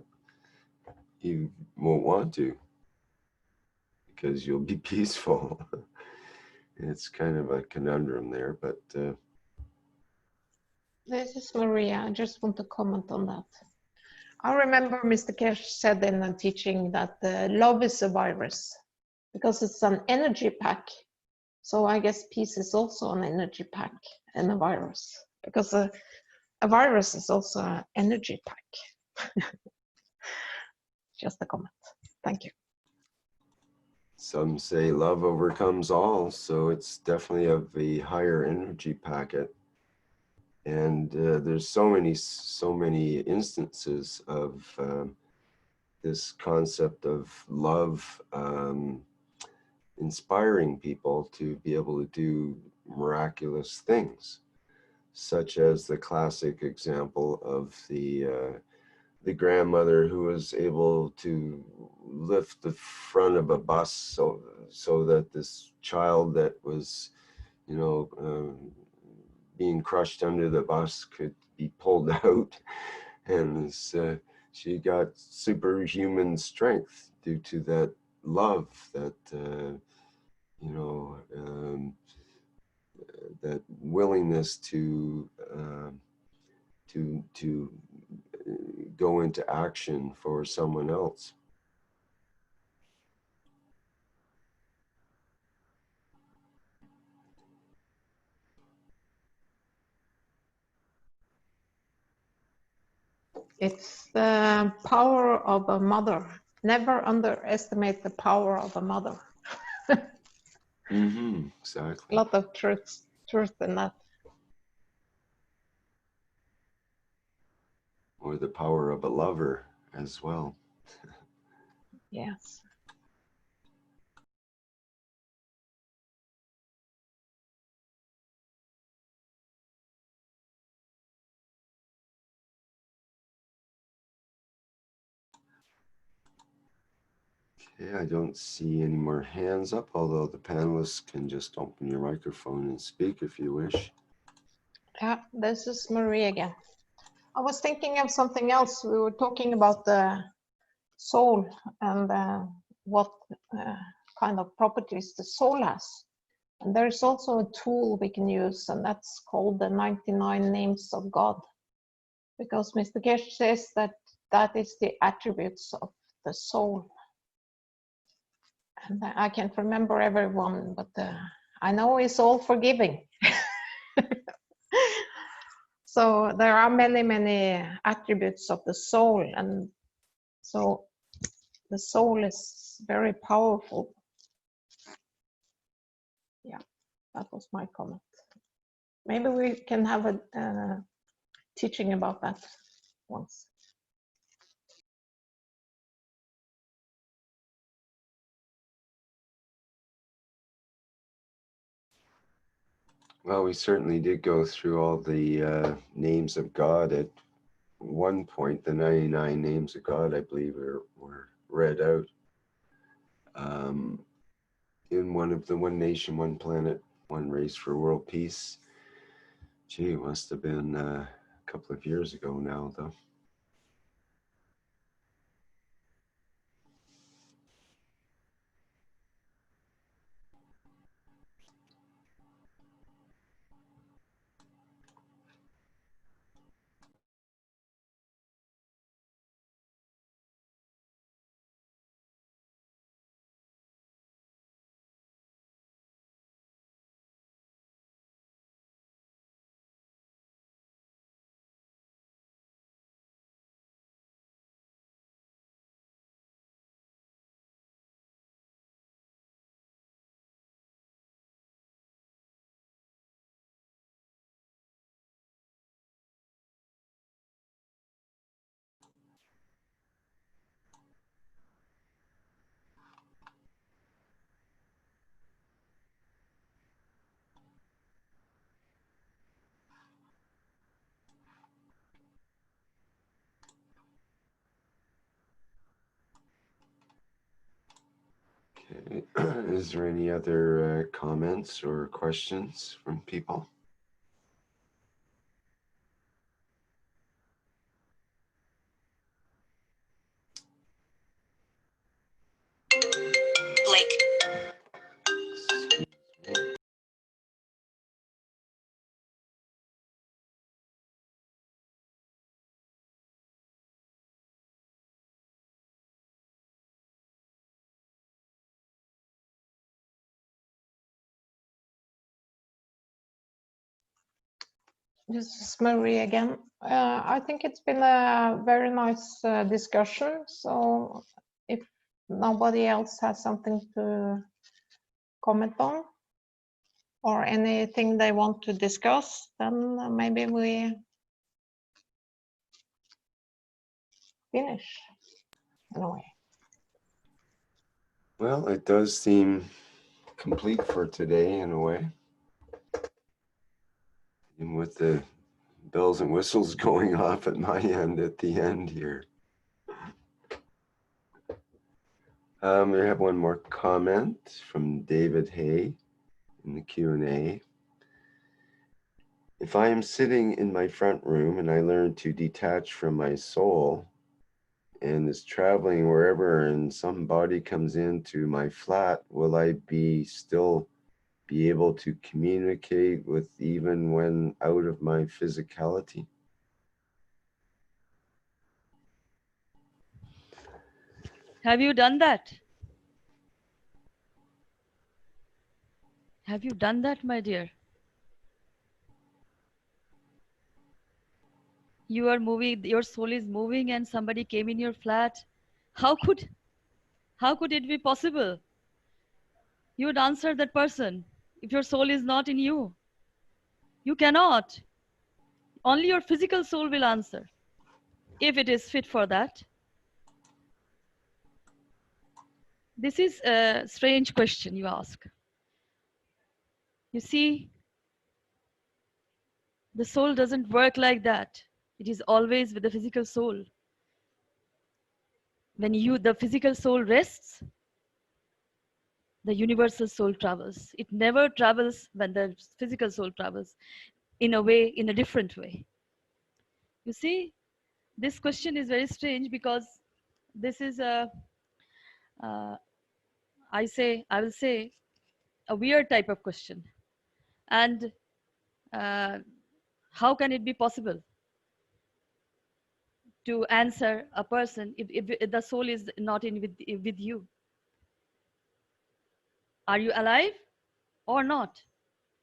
S1: you won't want to, because you'll be peaceful. It's kind of a conundrum there, but
S2: This is Maria. I just want to comment on that. I remember Mr. Keshe said in a teaching that love is a virus because it's an energy pack. So I guess peace is also an energy pack and a virus, because a virus is also an energy pack. Just a comment. Thank you.
S1: some say love overcomes all, so it's definitely of the higher energy packet. And there's so many instances of this concept of love inspiring people to be able to do miraculous things, such as the classic example of the grandmother who was able to lift the front of a bus so that this child that was, being crushed under the bus could be pulled out, and she got superhuman strength due to that love, that that willingness to go into action for someone else.
S2: It's the power of a mother. Never underestimate the power of a mother.
S1: Exactly.
S2: A lot of truth in that.
S1: Or the power of a lover as well.
S2: Yes.
S1: Okay, I don't see any more hands up, although the panelists can just open your microphone and speak if you wish.
S2: Yeah, this is Marie again. I was thinking of something else. We were talking about the soul and what kind of properties the soul has. And there's also a tool we can use, and that's called the 99 Names of God. Because Mr. Keshe says that that is the attributes of the soul. And I can't remember everyone, but I know it's all forgiving. So there are many, many attributes of the soul. And so the soul is very powerful. Yeah, that was my comment. Maybe we can have a teaching about that once.
S1: Well, we certainly did go through all the names of God at one point. The 99 names of God, I believe, were read out in one of the One Nation, One Planet, One Race for World Peace. Gee, it must have been a couple of years ago now, though. Okay. Is there any other comments or questions from people?
S13: Blake.
S2: This is Marie again. I think it's been a very nice discussion. So if nobody else has something to comment on or anything they want to discuss, then maybe we finish in a way.
S1: Well, it does seem complete for today in a way. And with the bells and whistles going off at my end at the end here. We have one more comment from David Hay in the Q&A. If I am sitting in my front room and I learn to detach from my soul and is traveling wherever and some body comes into my flat, will I still be able to communicate with even when out of my physicality?
S4: Have you done that? Have you done that, my dear? You are moving, your soul is moving and somebody came in your flat. How could it be possible? You would answer that person if your soul is not in you. You cannot. Only your physical soul will answer if it is fit for that. This is a strange question you ask. You see, the soul doesn't work like that. It is always with the physical soul. When the physical soul rests, the universal soul travels. It never travels when the physical soul travels in a way, in a different way. You see, this question is very strange because this is uh, I will say, a weird type of question. And how can it be possible to answer a person if the soul is not in with you? Are you alive or not?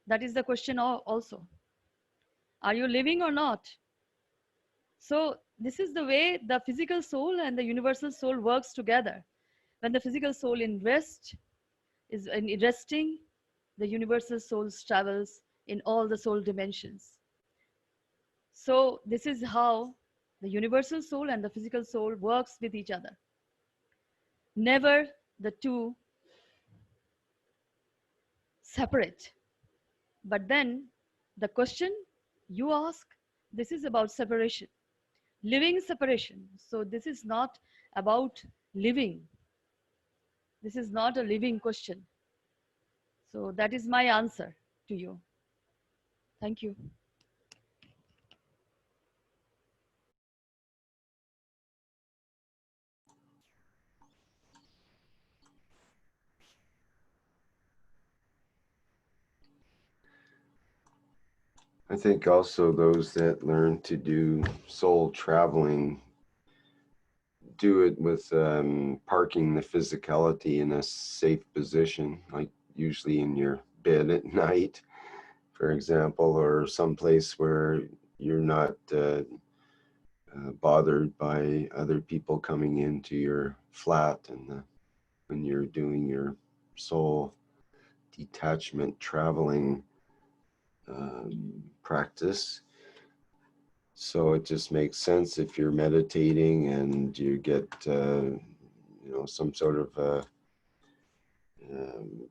S4: That is the question also. Are you living or not? So this is the way the physical soul and the universal soul works together. When the physical soul in rest is in resting, the universal soul travels in all the soul dimensions. So this is how the universal soul and the physical soul works with each other. Never the two separate. But then the question you ask, this is about separation, living separation. So this is not about living. This is not a living question. So that is my answer to you. Thank you.
S1: I think also those that learn to do soul traveling do it with parking the physicality in a safe position, like usually in your bed at night, for example, or someplace where you're not bothered by other people coming into your flat, and when you're doing your soul detachment traveling practice. So it just makes sense if you're meditating and you get some sort of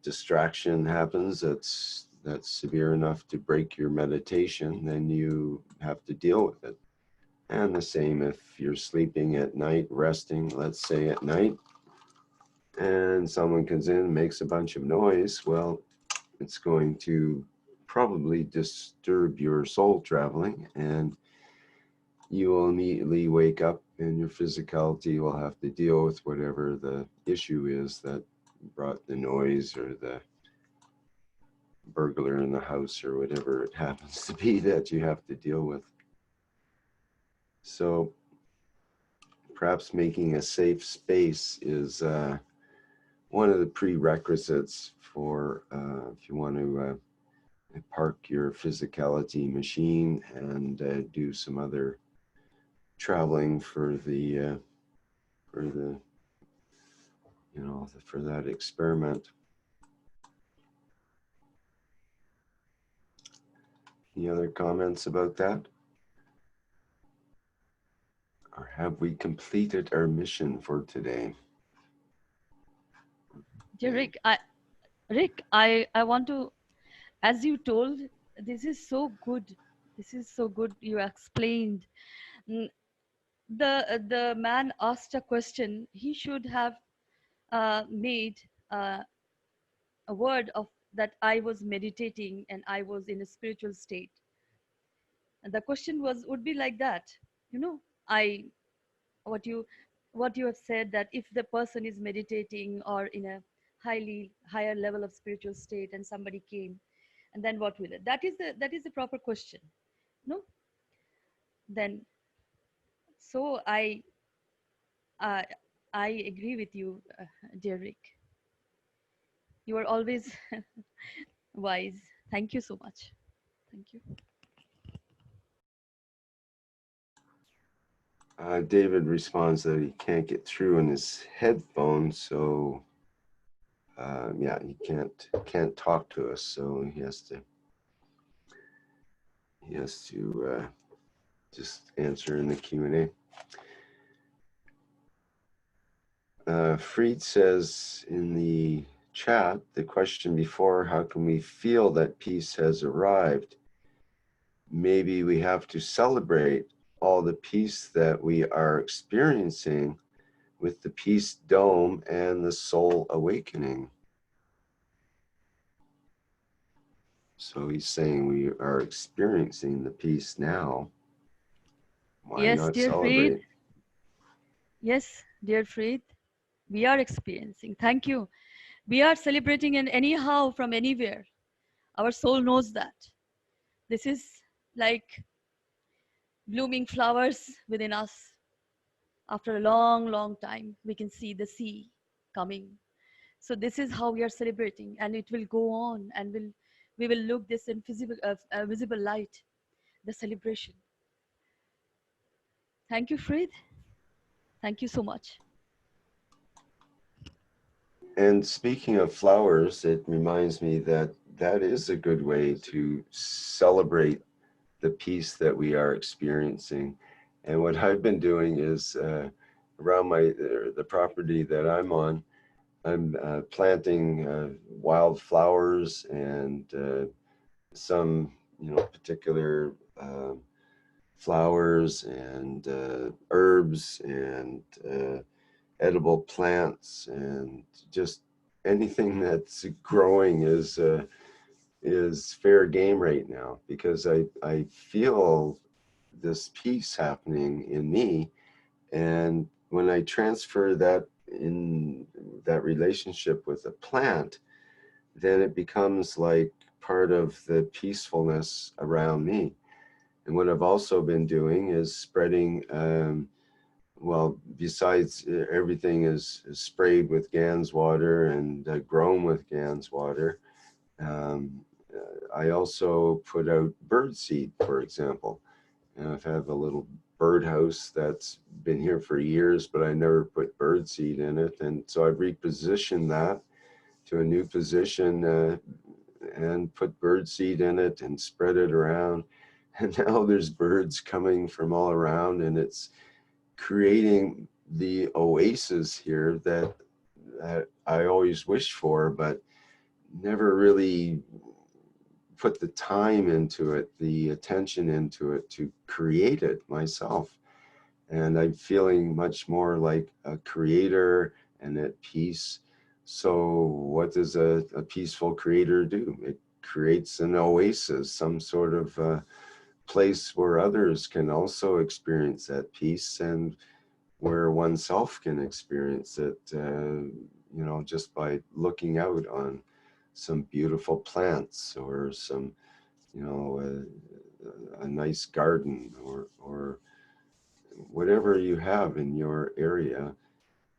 S1: distraction happens that's severe enough to break your meditation, then you have to deal with it. And the same if you're sleeping at night, resting, let's say at night, and someone comes in and makes a bunch of noise, well, it's going to probably disturb your soul traveling, and you will immediately wake up and your physicality will have to deal with whatever the issue is that brought the noise, or the burglar in the house, or whatever it happens to be that you have to deal with. So perhaps making a safe space is one of the prerequisites for if you want to park your physicality machine and do some other traveling for that experiment. Any other comments about that? Or have we completed our mission for today?
S4: Dear Rick, I want to, as you told, this is so good. This is so good. You explained. The man asked a question. He should have made a word of that I was meditating and I was in a spiritual state. And the question would be like that. What you have said, that if the person is meditating or in a higher level of spiritual state and somebody came, and then what will it? That is the proper question. No? Then so I agree with you, dear Rick. You are always wise. Thank you so much. Thank you.
S1: David responds that he can't get through in his headphones, so yeah, he can't talk to us, so he has to just answer in the Q&A. Fried says in the chat, the question before, how can we feel that peace has arrived? Maybe we have to celebrate all the peace that we are experiencing with the peace dome and the soul awakening. So he's saying we are experiencing the peace now. Why
S4: Yes,
S1: not
S4: dear
S1: celebrate?
S4: Fried. Yes, dear Fried, we are experiencing. Thank you. We are celebrating, and anyhow from anywhere. Our soul knows that. This is like blooming flowers within us. After a long, long time, we can see the sea coming. So this is how we are celebrating, and it will go on, and we will look this in visible light, the celebration. Thank you, Fried. Thank you so much.
S1: And speaking of flowers, it reminds me that that is a good way to celebrate the peace that we are experiencing. And what I've been doing is around the property that I'm on, I'm planting wildflowers and some, particular flowers and herbs and edible plants, and just anything that's growing is fair game right now, because I feel this peace happening in me. And when I transfer that in that relationship with a plant, then it becomes like part of the peacefulness around me. And what I've also been doing is spreading, well, besides everything is sprayed with Gans water and grown with Gans water, I also put out bird seed, for example. And I have a little birdhouse that's been here for years, but I never put bird seed in it. And so I've repositioned that to a new position and put bird seed in it and spread it around. And now there's birds coming from all around, and it's creating the oasis here that I always wished for, but never really put the time into it, the attention into it to create it myself. And I'm feeling much more like a creator and at peace. So what does a peaceful creator do? It creates an oasis, some sort of place where others can also experience that peace, and where oneself can experience it, just by looking out on some beautiful plants or some, a nice garden, or whatever you have in your area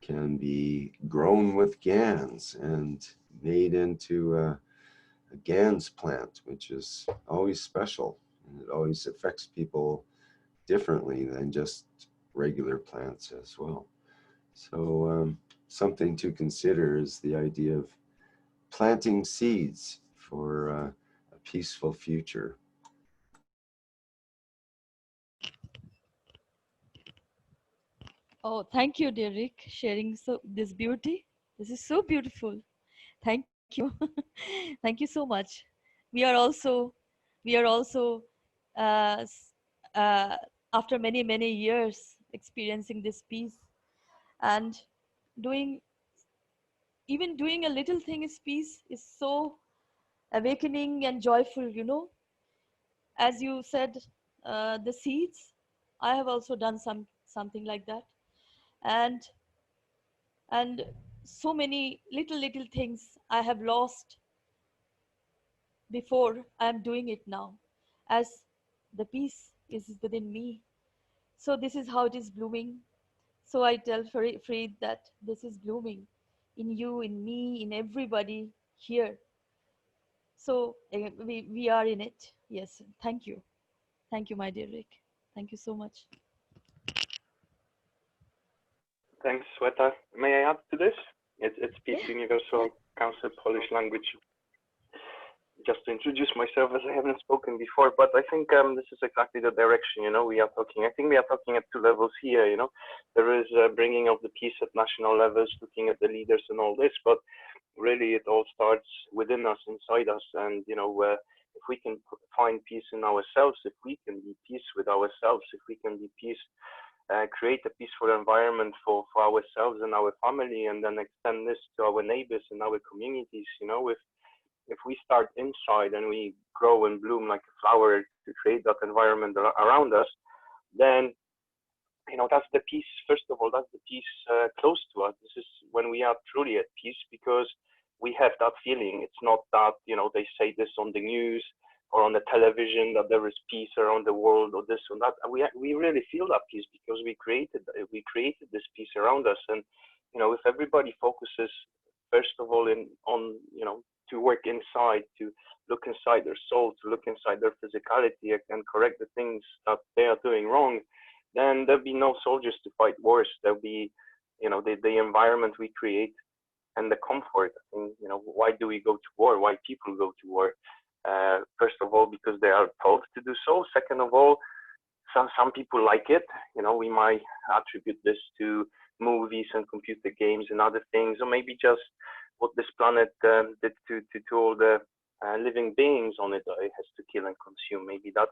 S1: can be grown with Gans and made into a Gans plant, which is always special. And it always affects people differently than just regular plants as well. So something to consider is the idea of planting seeds for a peaceful future.
S4: Oh, thank you, dear Rick, sharing this beauty. This is so beautiful. Thank you. Thank you so much. We are also uh, s- uh, after many, many years experiencing this peace, and doing doing a little thing is peace is so awakening and joyful. As you said, the seeds, I have also done something like that. And and so many little things I have lost before, I am doing it now, as the peace is within me. So this is how it is blooming. So I tell Fried that this is blooming in you, in me, in everybody here. So we are in it. Yes, thank you. Thank you, my dear Rick. Thank you so much.
S13: Thanks, Sweta. May I add to this? It's Peace
S4: Yeah.
S13: Universal Council Polish Language. Just to introduce myself, as I haven't spoken before, but I think this is exactly the direction, we are talking. I think we are talking at two levels here, There is bringing of the peace at national levels, looking at the leaders and all this, but really it all starts within us, inside us. And, if we can find peace in ourselves, if we can be peace with ourselves, if we can be peace, create a peaceful environment for ourselves and our family, and then extend this to our neighbors and our communities, if we start inside and we grow and bloom like a flower to create that environment around us, then that's the peace. First of all, that's the peace close to us. This is when we are truly at peace, because we have that feeling. It's not that they say this on the news or on the television that there is peace around the world or this or that. We really feel that peace because we created this peace around us. And if everybody focuses first of all on to work inside, to look inside their soul, to look inside their physicality and correct the things that they are doing wrong, then there'll be no soldiers to fight wars. There'll be the environment we create and the comfort. And why do we go to war? Why people go to war? First of all, because they are told to do so. Second of all, some people like it. We might attribute this to movies and computer games and other things, or maybe just what this planet did to all the living beings on it, that it has to kill and consume. Maybe that's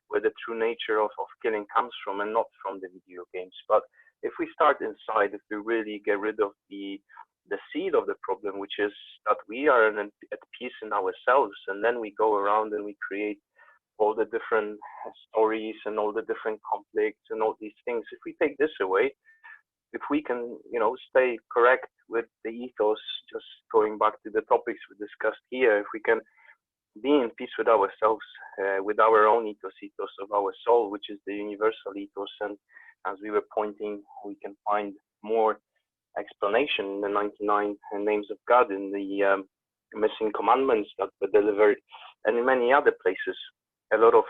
S13: where the true nature of killing comes from, and not from the video games. But if we start inside, if we really get rid of the seed of the problem, which is that we are at peace in ourselves, and then we go around and we create all the different stories and all the different conflicts and all these things. If we take this away, if we can, stay correct with the ethos, just going back to the topics we discussed here, if we can be in peace with ourselves, with our own ethos of our soul, which is the universal ethos, and as we were pointing, we can find more explanation in the 99 names of God, in the missing commandments that were delivered, and in many other places. A lot of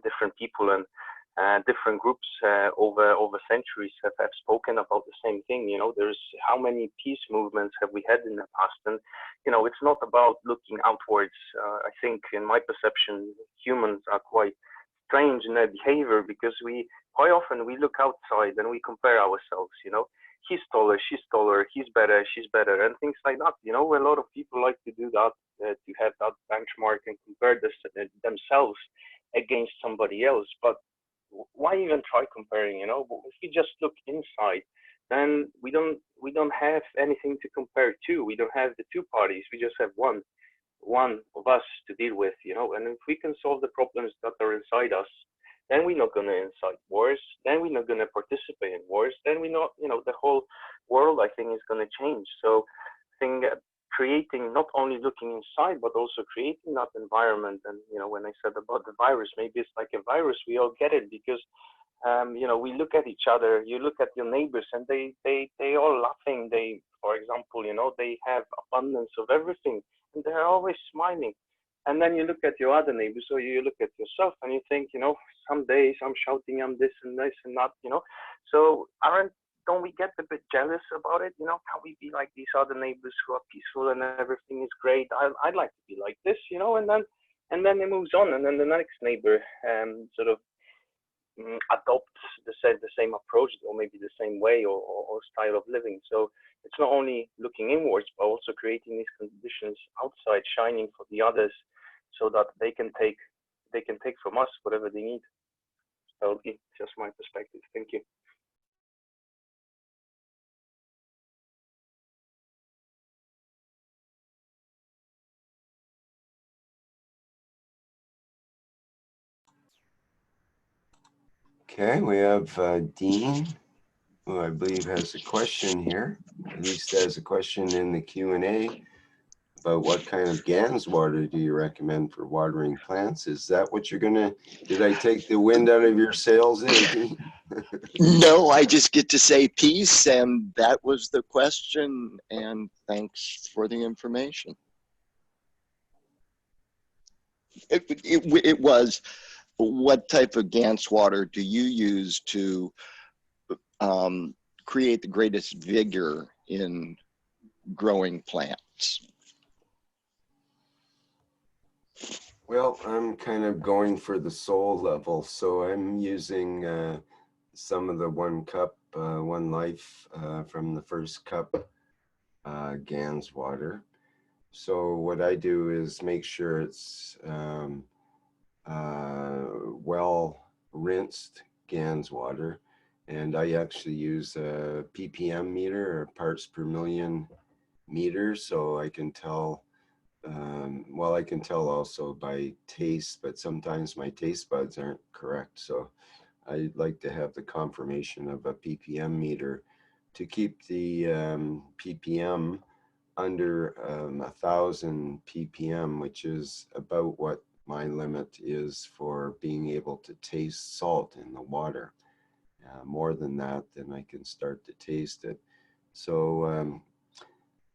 S13: different people and different groups over centuries have spoken about the same thing. There's how many peace movements have we had in the past, and it's not about looking outwards. I think, in my perception, humans are quite strange in their behavior, because we quite often we look outside and we compare ourselves. He's taller, she's taller, he's better, she's better, and things like that. A lot of people like to do that, to have that benchmark and compare themselves against somebody else. But why even try comparing? If you just look inside, then we don't have anything to compare to. We don't have the two parties. We just have one of us to deal with. And if we can solve the problems that are inside us, then we're not going to incite wars. Then we're not going to participate in wars. Then we're not, the whole world, I think, is going to change. So I think creating, not only looking inside, but also creating that environment. And, when I said about the virus, maybe it's like a virus. We all get it because, we look at each other. You look at your neighbors and they all laughing. For example, they have abundance of everything and they're always smiling. And then you look at your other neighbors, or you look at yourself and you think, some days I'm shouting, I'm this and that, So don't we get a bit jealous about it? Can we be like these other neighbors who are peaceful and everything is great? I'd like to be like this, and then it moves on, and then the next neighbor sort of adopts the same approach, or maybe the same way or style of living. So it's not only looking inwards, but also creating these conditions outside, shining for the others, so that they can take from us whatever they need. So it's just my perspective. Thank you.
S1: Okay, we have Dean, who I believe has a question here. At least has a question in the Q&A about what kind of GANS water do you recommend for watering plants? Is that what you're gonna, did I take the wind out of your sails there, Dean?
S14: No, I just get to say peace, and that was the question, and thanks for the information. It was, what type of GANS water do you use to create the greatest vigor in growing plants?
S1: Well, I'm kind of going for the soul level, so I'm using some of the 1 cup, 1 life from the first cup GANS water. So what I do is make sure it's well rinsed GANS water, and I actually use a ppm meter, or parts per million meter, so I can tell well, I can tell also by taste, but sometimes my taste buds aren't correct. So I like to have the confirmation of a ppm meter to keep the ppm under 1,000 ppm, which is about what my limit is for being able to taste salt in the water. More than that, then I can start to taste it. So,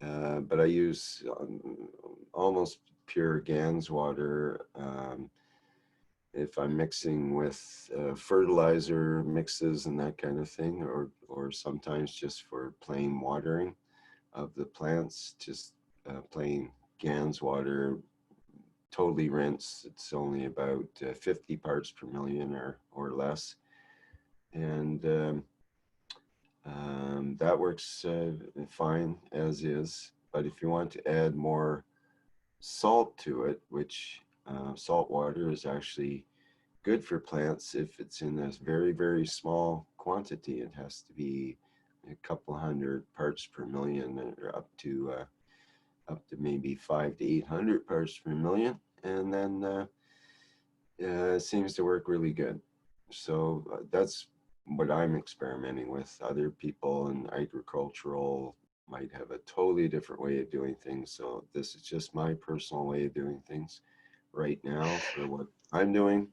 S1: but I use almost pure GANS water if I'm mixing with fertilizer mixes and that kind of thing, or sometimes just for plain watering of the plants, just plain GANS water, totally rinse. It's only about 50 parts per million or less. And that works fine as is. But if you want to add more salt to it, which salt water is actually good for plants if it's in a very, very small quantity. It has to be a couple hundred parts per million, or up to maybe 500 to 800 parts per million, and then it seems to work really good. So that's what I'm experimenting with. Other people in agricultural might have a totally different way of doing things. So this is just my personal way of doing things right now for what I'm doing.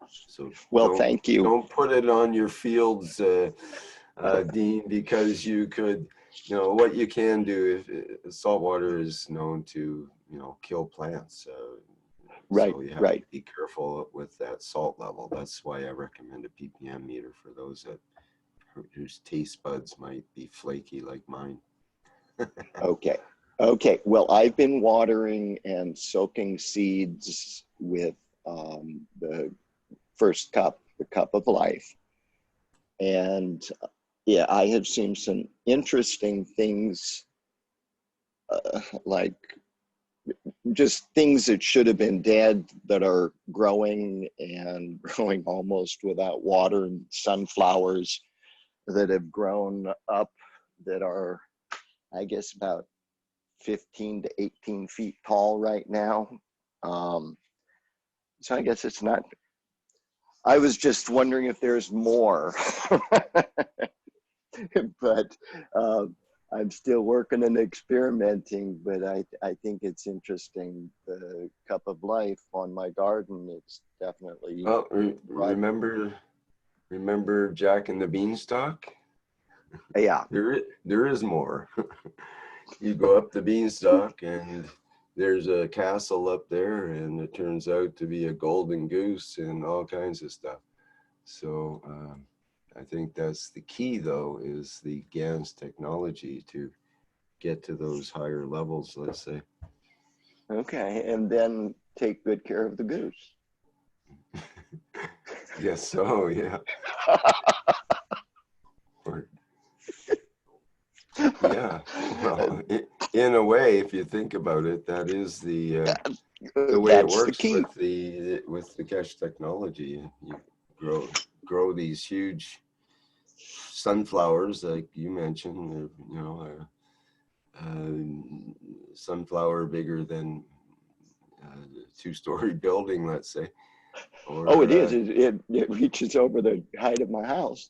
S1: So
S14: well, thank you.
S1: Don't put it on your fields, Dean, because you could, you know, what you can do if salt water is known to, you know, kill plants.
S14: Right,
S1: so you have
S14: right.
S1: to be careful with that salt level. That's why I recommend a ppm meter for those whose taste buds might be flaky like mine.
S14: Okay. Okay. Well, I've been watering and soaking seeds with the first cup, the cup of life. And yeah, I have seen some interesting things, like just things that should have been dead that are growing and growing almost without water, and sunflowers that have grown up that are, I guess, about 15 to 18 feet tall right now. So I guess it's not, I was just wondering if there's more, but I'm still working and experimenting, but I think it's interesting. The cup of life on my garden, it's definitely.
S1: Well, remember Jack and the Beanstalk?
S14: Yeah.
S1: There is more. You go up the beanstalk and there's a castle up there, and it turns out to be a golden goose and all kinds of stuff. So I think that's the key, though, is the GANS technology to get to those higher levels, let's say.
S14: Okay, and then take good care of the goose.
S1: Yes, so yeah. Yeah, well, in a way, if you think about it, that is the way it works with the Keshe technology. You grow these huge sunflowers, like you mentioned. You know, sunflower bigger than a two-story building, let's say. Or,
S14: oh, it is. It reaches over the height of my house.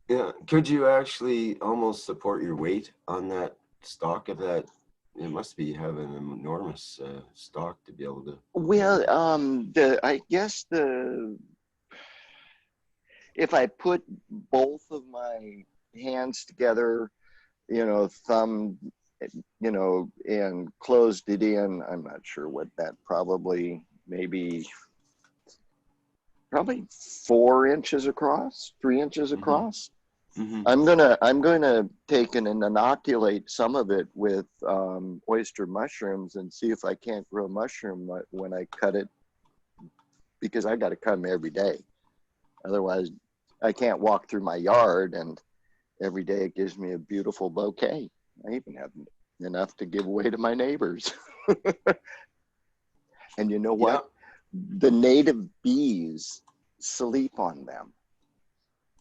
S1: Yeah. Could you actually almost support your weight on that stalk of that? It must be having an enormous stalk to be able to.
S14: Well, I guess if I put both of my hands together, you know, thumb, you know, and closed it in, I'm not sure what that probably 4 inches across, 3 inches across. Mm-hmm. I'm gonna take and inoculate some of it with oyster mushrooms and see if I can't grow mushroom when I cut it, because I got to cut them every day. Otherwise, I can't walk through my yard, and every day it gives me a beautiful bouquet. I even have enough to give away to my neighbors. And you know what? Yeah. The native bees sleep on them.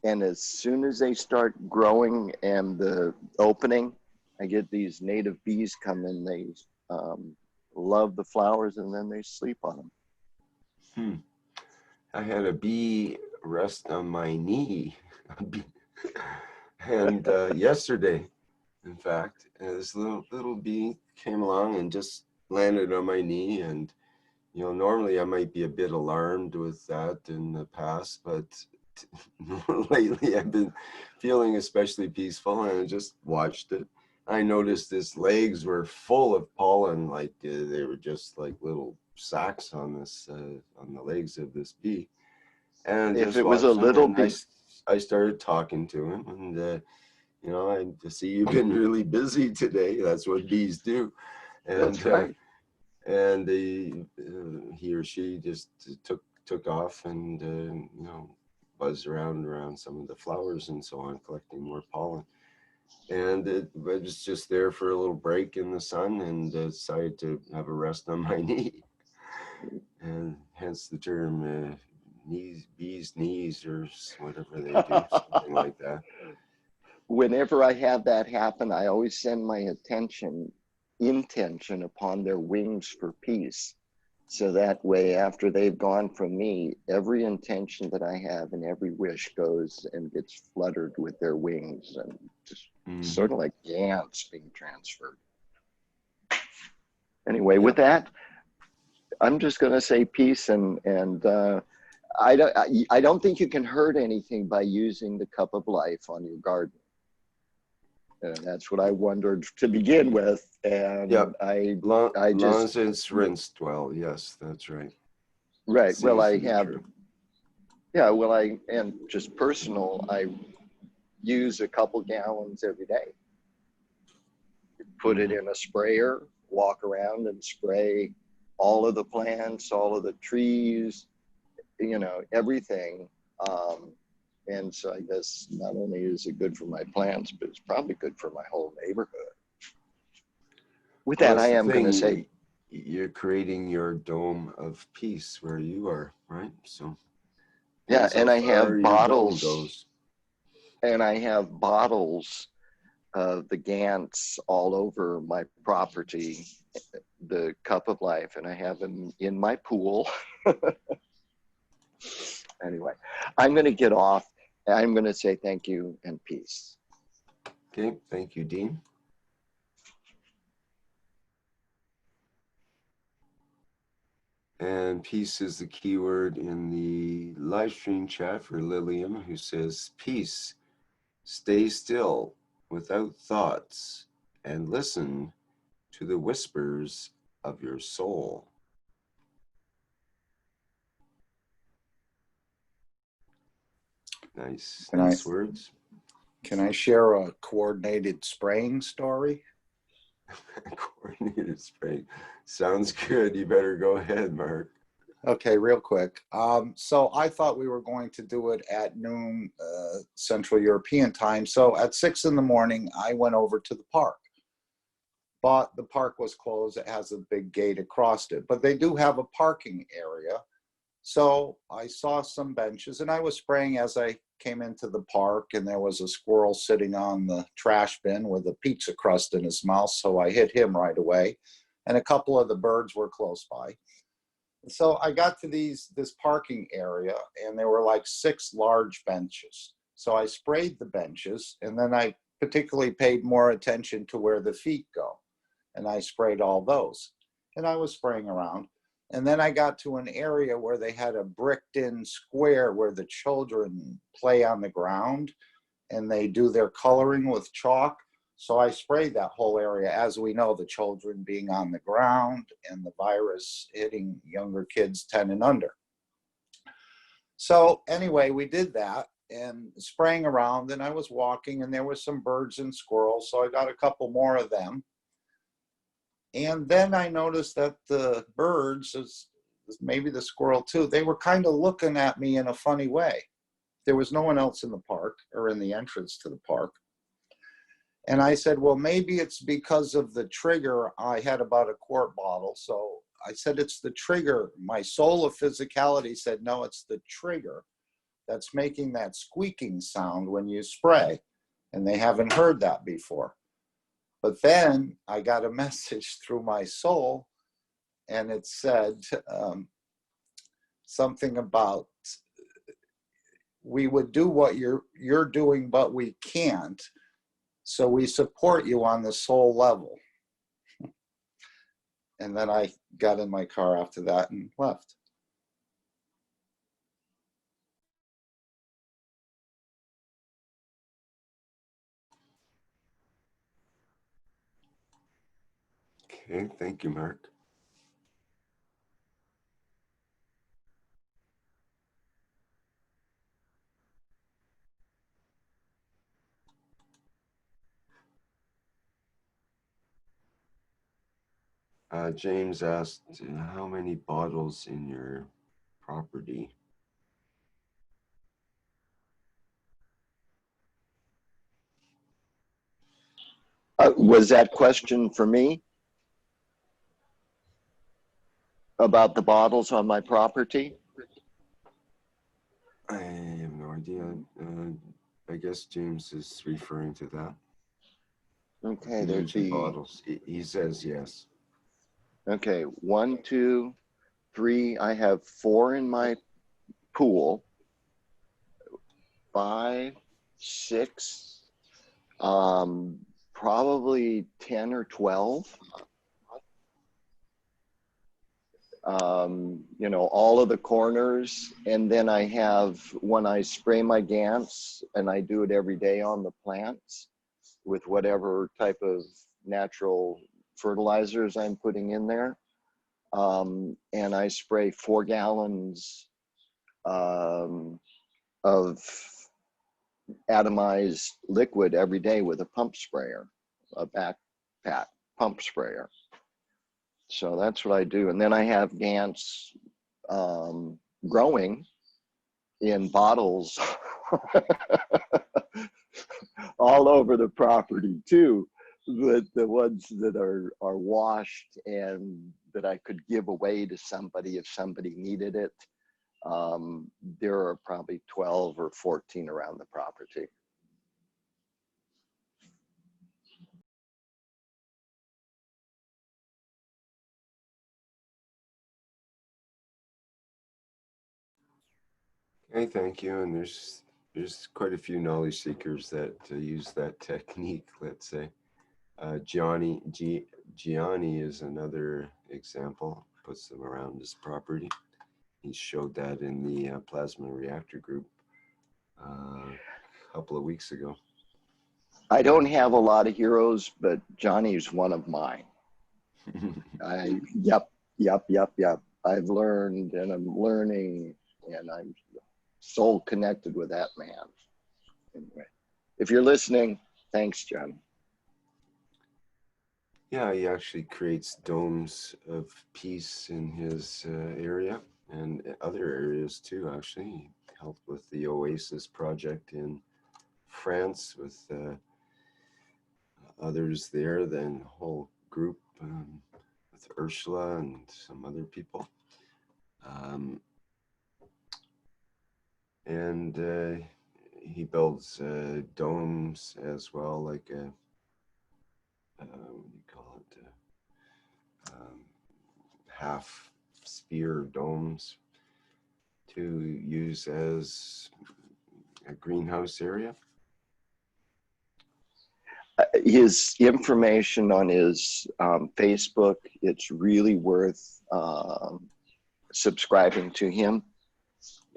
S14: And as soon as they start growing and the opening, I get these native bees come in. They love the flowers, and then they sleep on them.
S1: I had a bee rest on my knee, and yesterday, in fact, this little bee came along and just landed on my knee. And you know, normally I might be a bit alarmed with that in the past, but lately I've been feeling especially peaceful, and I just watched it. I noticed his legs were full of pollen, like they were just like little sacks on this on the legs of this bee. And
S14: If
S1: just
S14: it was a
S1: watched him,
S14: little
S1: and
S14: bit,
S1: I started talking to him, and you know, I see you've been really busy today. That's what bees do. And
S14: that's right.
S1: and he or she just took off and you know, buzzed around some of the flowers and so on, collecting more pollen. And it was just there for a little break in the sun, and decided to have a rest on my knee, and hence the term bees knees, or whatever they do, something like that.
S14: Whenever I have that happen, I always send my intention upon their wings for peace. So that way, after they've gone from me, every intention that I have and every wish goes and gets fluttered with their wings, and just sort of like ants being transferred. Anyway, with that, I'm just going to say peace, and I don't think you can hurt anything by using the cup of life on your garden. And that's what I wondered to begin with, and
S1: long as it's rinsed well. Yes, that's right.
S14: Right.
S1: Seems
S14: well, I
S1: to be
S14: have.
S1: true.
S14: Yeah. Well, and just personal, I use a couple gallons every day. Put it in a sprayer, walk around and spray all of the plants, all of the trees, you know, everything. And so I guess not only is it good for my plants, but it's probably good for my whole neighborhood. With that, I am going to say,
S1: you're creating your dome of peace where you are, right? So
S14: yeah, and I have bottles.
S1: Goes.
S14: And I have bottles of the Gants all over my property, the cup of life, and I have them in my pool. Anyway, I'm going to get off. I'm going to say thank you and peace.
S1: Okay, thank you, Dean. And peace is the key word in the live stream chat for Lillian, who says, peace, stay still without thoughts and listen to the whispers of your soul. Nice words.
S7: Can I share a coordinated spraying story?
S1: Coordinated spraying. Sounds good. You better go ahead, Mark.
S7: Okay, real quick. So I thought we were going to do it at noon Central European time. So at 6 in the morning, I went over to the park. But the park was closed. It has a big gate across it. But they do have a parking area. So I saw some benches, and I was spraying as I came into the park, and there was a squirrel sitting on the trash bin with a pizza crust in his mouth. So I hit him right away. And a couple of the birds were close by. So I got to this parking area, and there were like 6 large benches. So I sprayed the benches, and then I particularly paid more attention to where the feet go. And I sprayed all those. And I was spraying around. And then I got to an area where they had a bricked in square where the children play on the ground and they do their coloring with chalk. So I sprayed that whole area, as we know, the children being on the ground and the virus hitting younger kids 10 and under. So anyway, we did that and spraying around, and I was walking, and there were some birds and squirrels. So I got a couple more of them. And then I noticed that the birds, maybe the squirrel too, they were kind of looking at me in a funny way. There was no one else in the park or in the entrance to the park. And I said, well, maybe it's because of the trigger. I had about a quart bottle. So I said, it's the trigger. My soul of physicality said, no, it's the trigger that's making that squeaking sound when you spray. And they haven't heard that before. But then I got a message through my soul and it said something about we would do what you're doing, but we can't. So we support you on the soul level. And then I got in my car after that and left.
S1: Okay, thank you, Mark. James asked, how many bottles in your property?
S14: Was that question for me? About the bottles on my property?
S1: I have no idea. I guess James is referring to that.
S14: Okay,
S1: The
S14: there'd
S1: use of
S14: be,
S1: bottles. He says yes.
S14: okay, 1, 2, 3. I have 4 in my pool. 5, 6, probably 10 or 12. You know, all of the corners. And then I have, when I spray my Gants, and I do it every day on the plants with whatever type of natural fertilizers I'm putting in there. And I spray 4 gallons of atomized liquid every day with a pump sprayer, a backpack pump sprayer. So that's what I do. And then I have Gants growing in bottles all over the property too. But the ones that are washed and that I could give away to somebody if somebody needed it, there are probably 12 or 14 around the property.
S1: Okay, thank you. And there's quite a few knowledge seekers that use that technique, let's say. Gianni is another example, puts them around his property. He showed that in the plasma reactor group a couple of weeks ago.
S14: I don't have a lot of heroes, but Johnny's one of mine. Yep. I've learned and I'm learning, and I'm soul connected with that man. Anyway, if you're listening, thanks, Johnny.
S1: Yeah, he actually creates domes of peace in his area and other areas too, actually. He helped with the Oasis project in France with others there, then a whole group with Ursula and some other people. And he builds domes as well, like a, what do you call it? Half sphere domes to use as a greenhouse area.
S14: His information on his Facebook, it's really worth subscribing to him.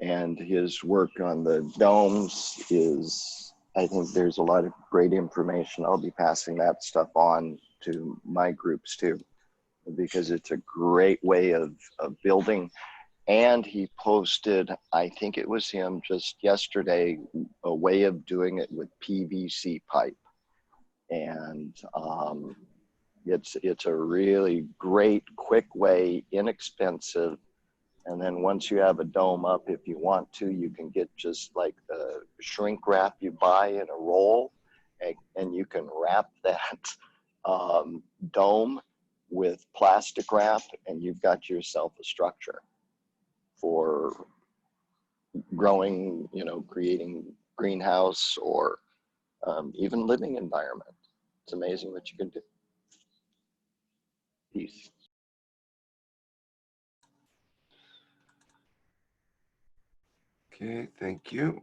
S14: And his work on the domes is, I think there's a lot of great information. I'll be passing that stuff on to my groups too, because it's a great way of building. And he posted, I think it was him just yesterday, a way of doing it with PVC pipe. And it's a really great, quick way, inexpensive. And then once you have a dome up, if you want to, you can get just like the shrink wrap you buy in a roll, and you can wrap that dome with plastic wrap, and you've got yourself a structure for growing, you know, creating greenhouse or even living environment. It's amazing what you can do. Peace.
S1: Okay, thank you.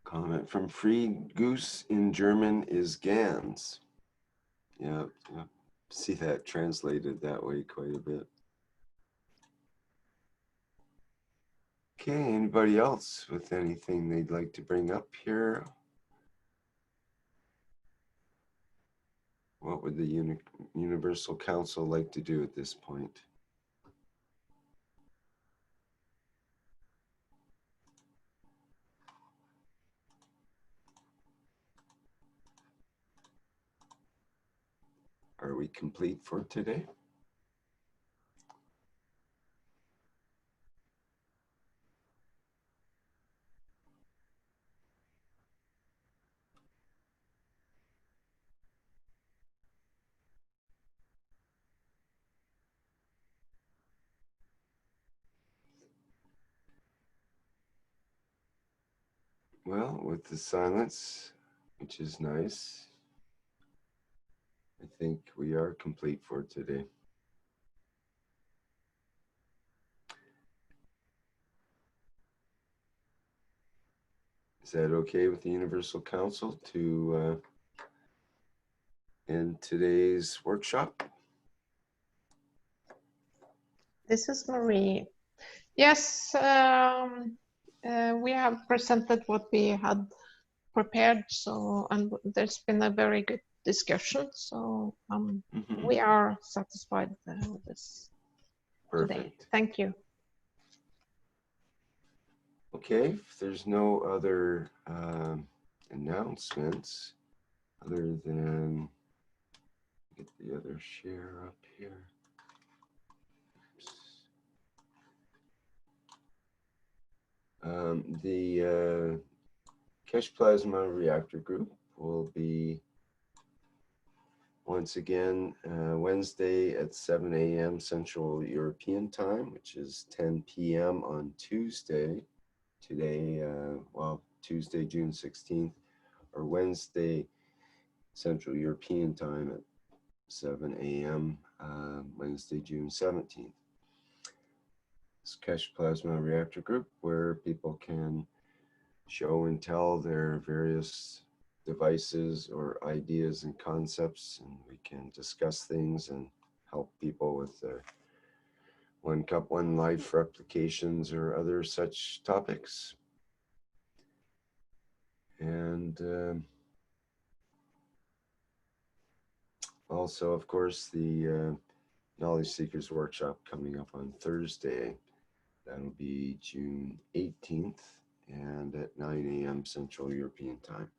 S1: Comment from Free Goose in German is Gans. Yeah, yeah. See that translated that way quite a bit. Okay, anybody else with anything they'd like to bring up here? What would the Universal Council like to do at this point? Are we complete for today? Well, with the silence, which is nice, I think we are complete for today. Is that okay with the Universal Council to end today's workshop?
S2: This is Marie. Yes, we have presented what we had prepared, so, and there's been a very good discussion, so we are satisfied with this today. Thank you.
S1: Okay, if there's no other announcements, other than get the other share up here. The Keshe Plasma Reactor Group will be once again Wednesday at 7 a.m. Central European Time, which is 10 p.m. on Tuesday. Today, well, Tuesday, June 16th, or Wednesday, Central European Time at 7 a.m. Wednesday, June 17th. It's Keshe Plasma Reactor Group, where people can show and tell their various devices or ideas and concepts, and we can discuss things and help people with their One Cup, One Life replications or other such topics. And also, of course, the Knowledge Seekers Workshop coming up on Thursday. That'll be June 18th and at 9 a.m. Central European Time.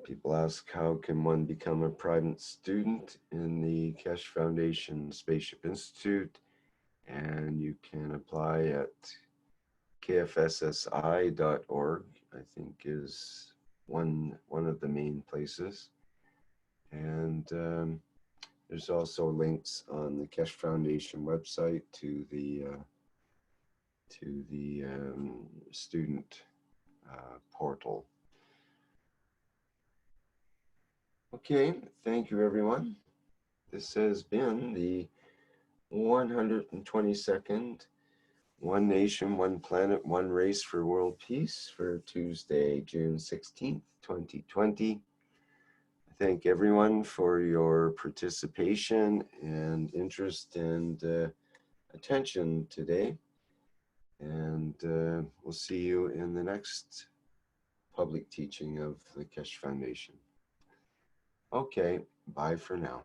S1: People ask, how can one become a private student in the Keshe Foundation Spaceship Institute? And you can apply at kfssi.org, I think is one of the main places. And there's also links on the Keshe Foundation website to the student portal. Okay, thank you everyone. This has been the 122nd One Nation, One Planet, One Race for World Peace for Tuesday, June 16th, 2020. I thank everyone for your participation and interest and attention today. And we'll see you in the next public teaching of the Keshe Foundation. Okay, bye for now.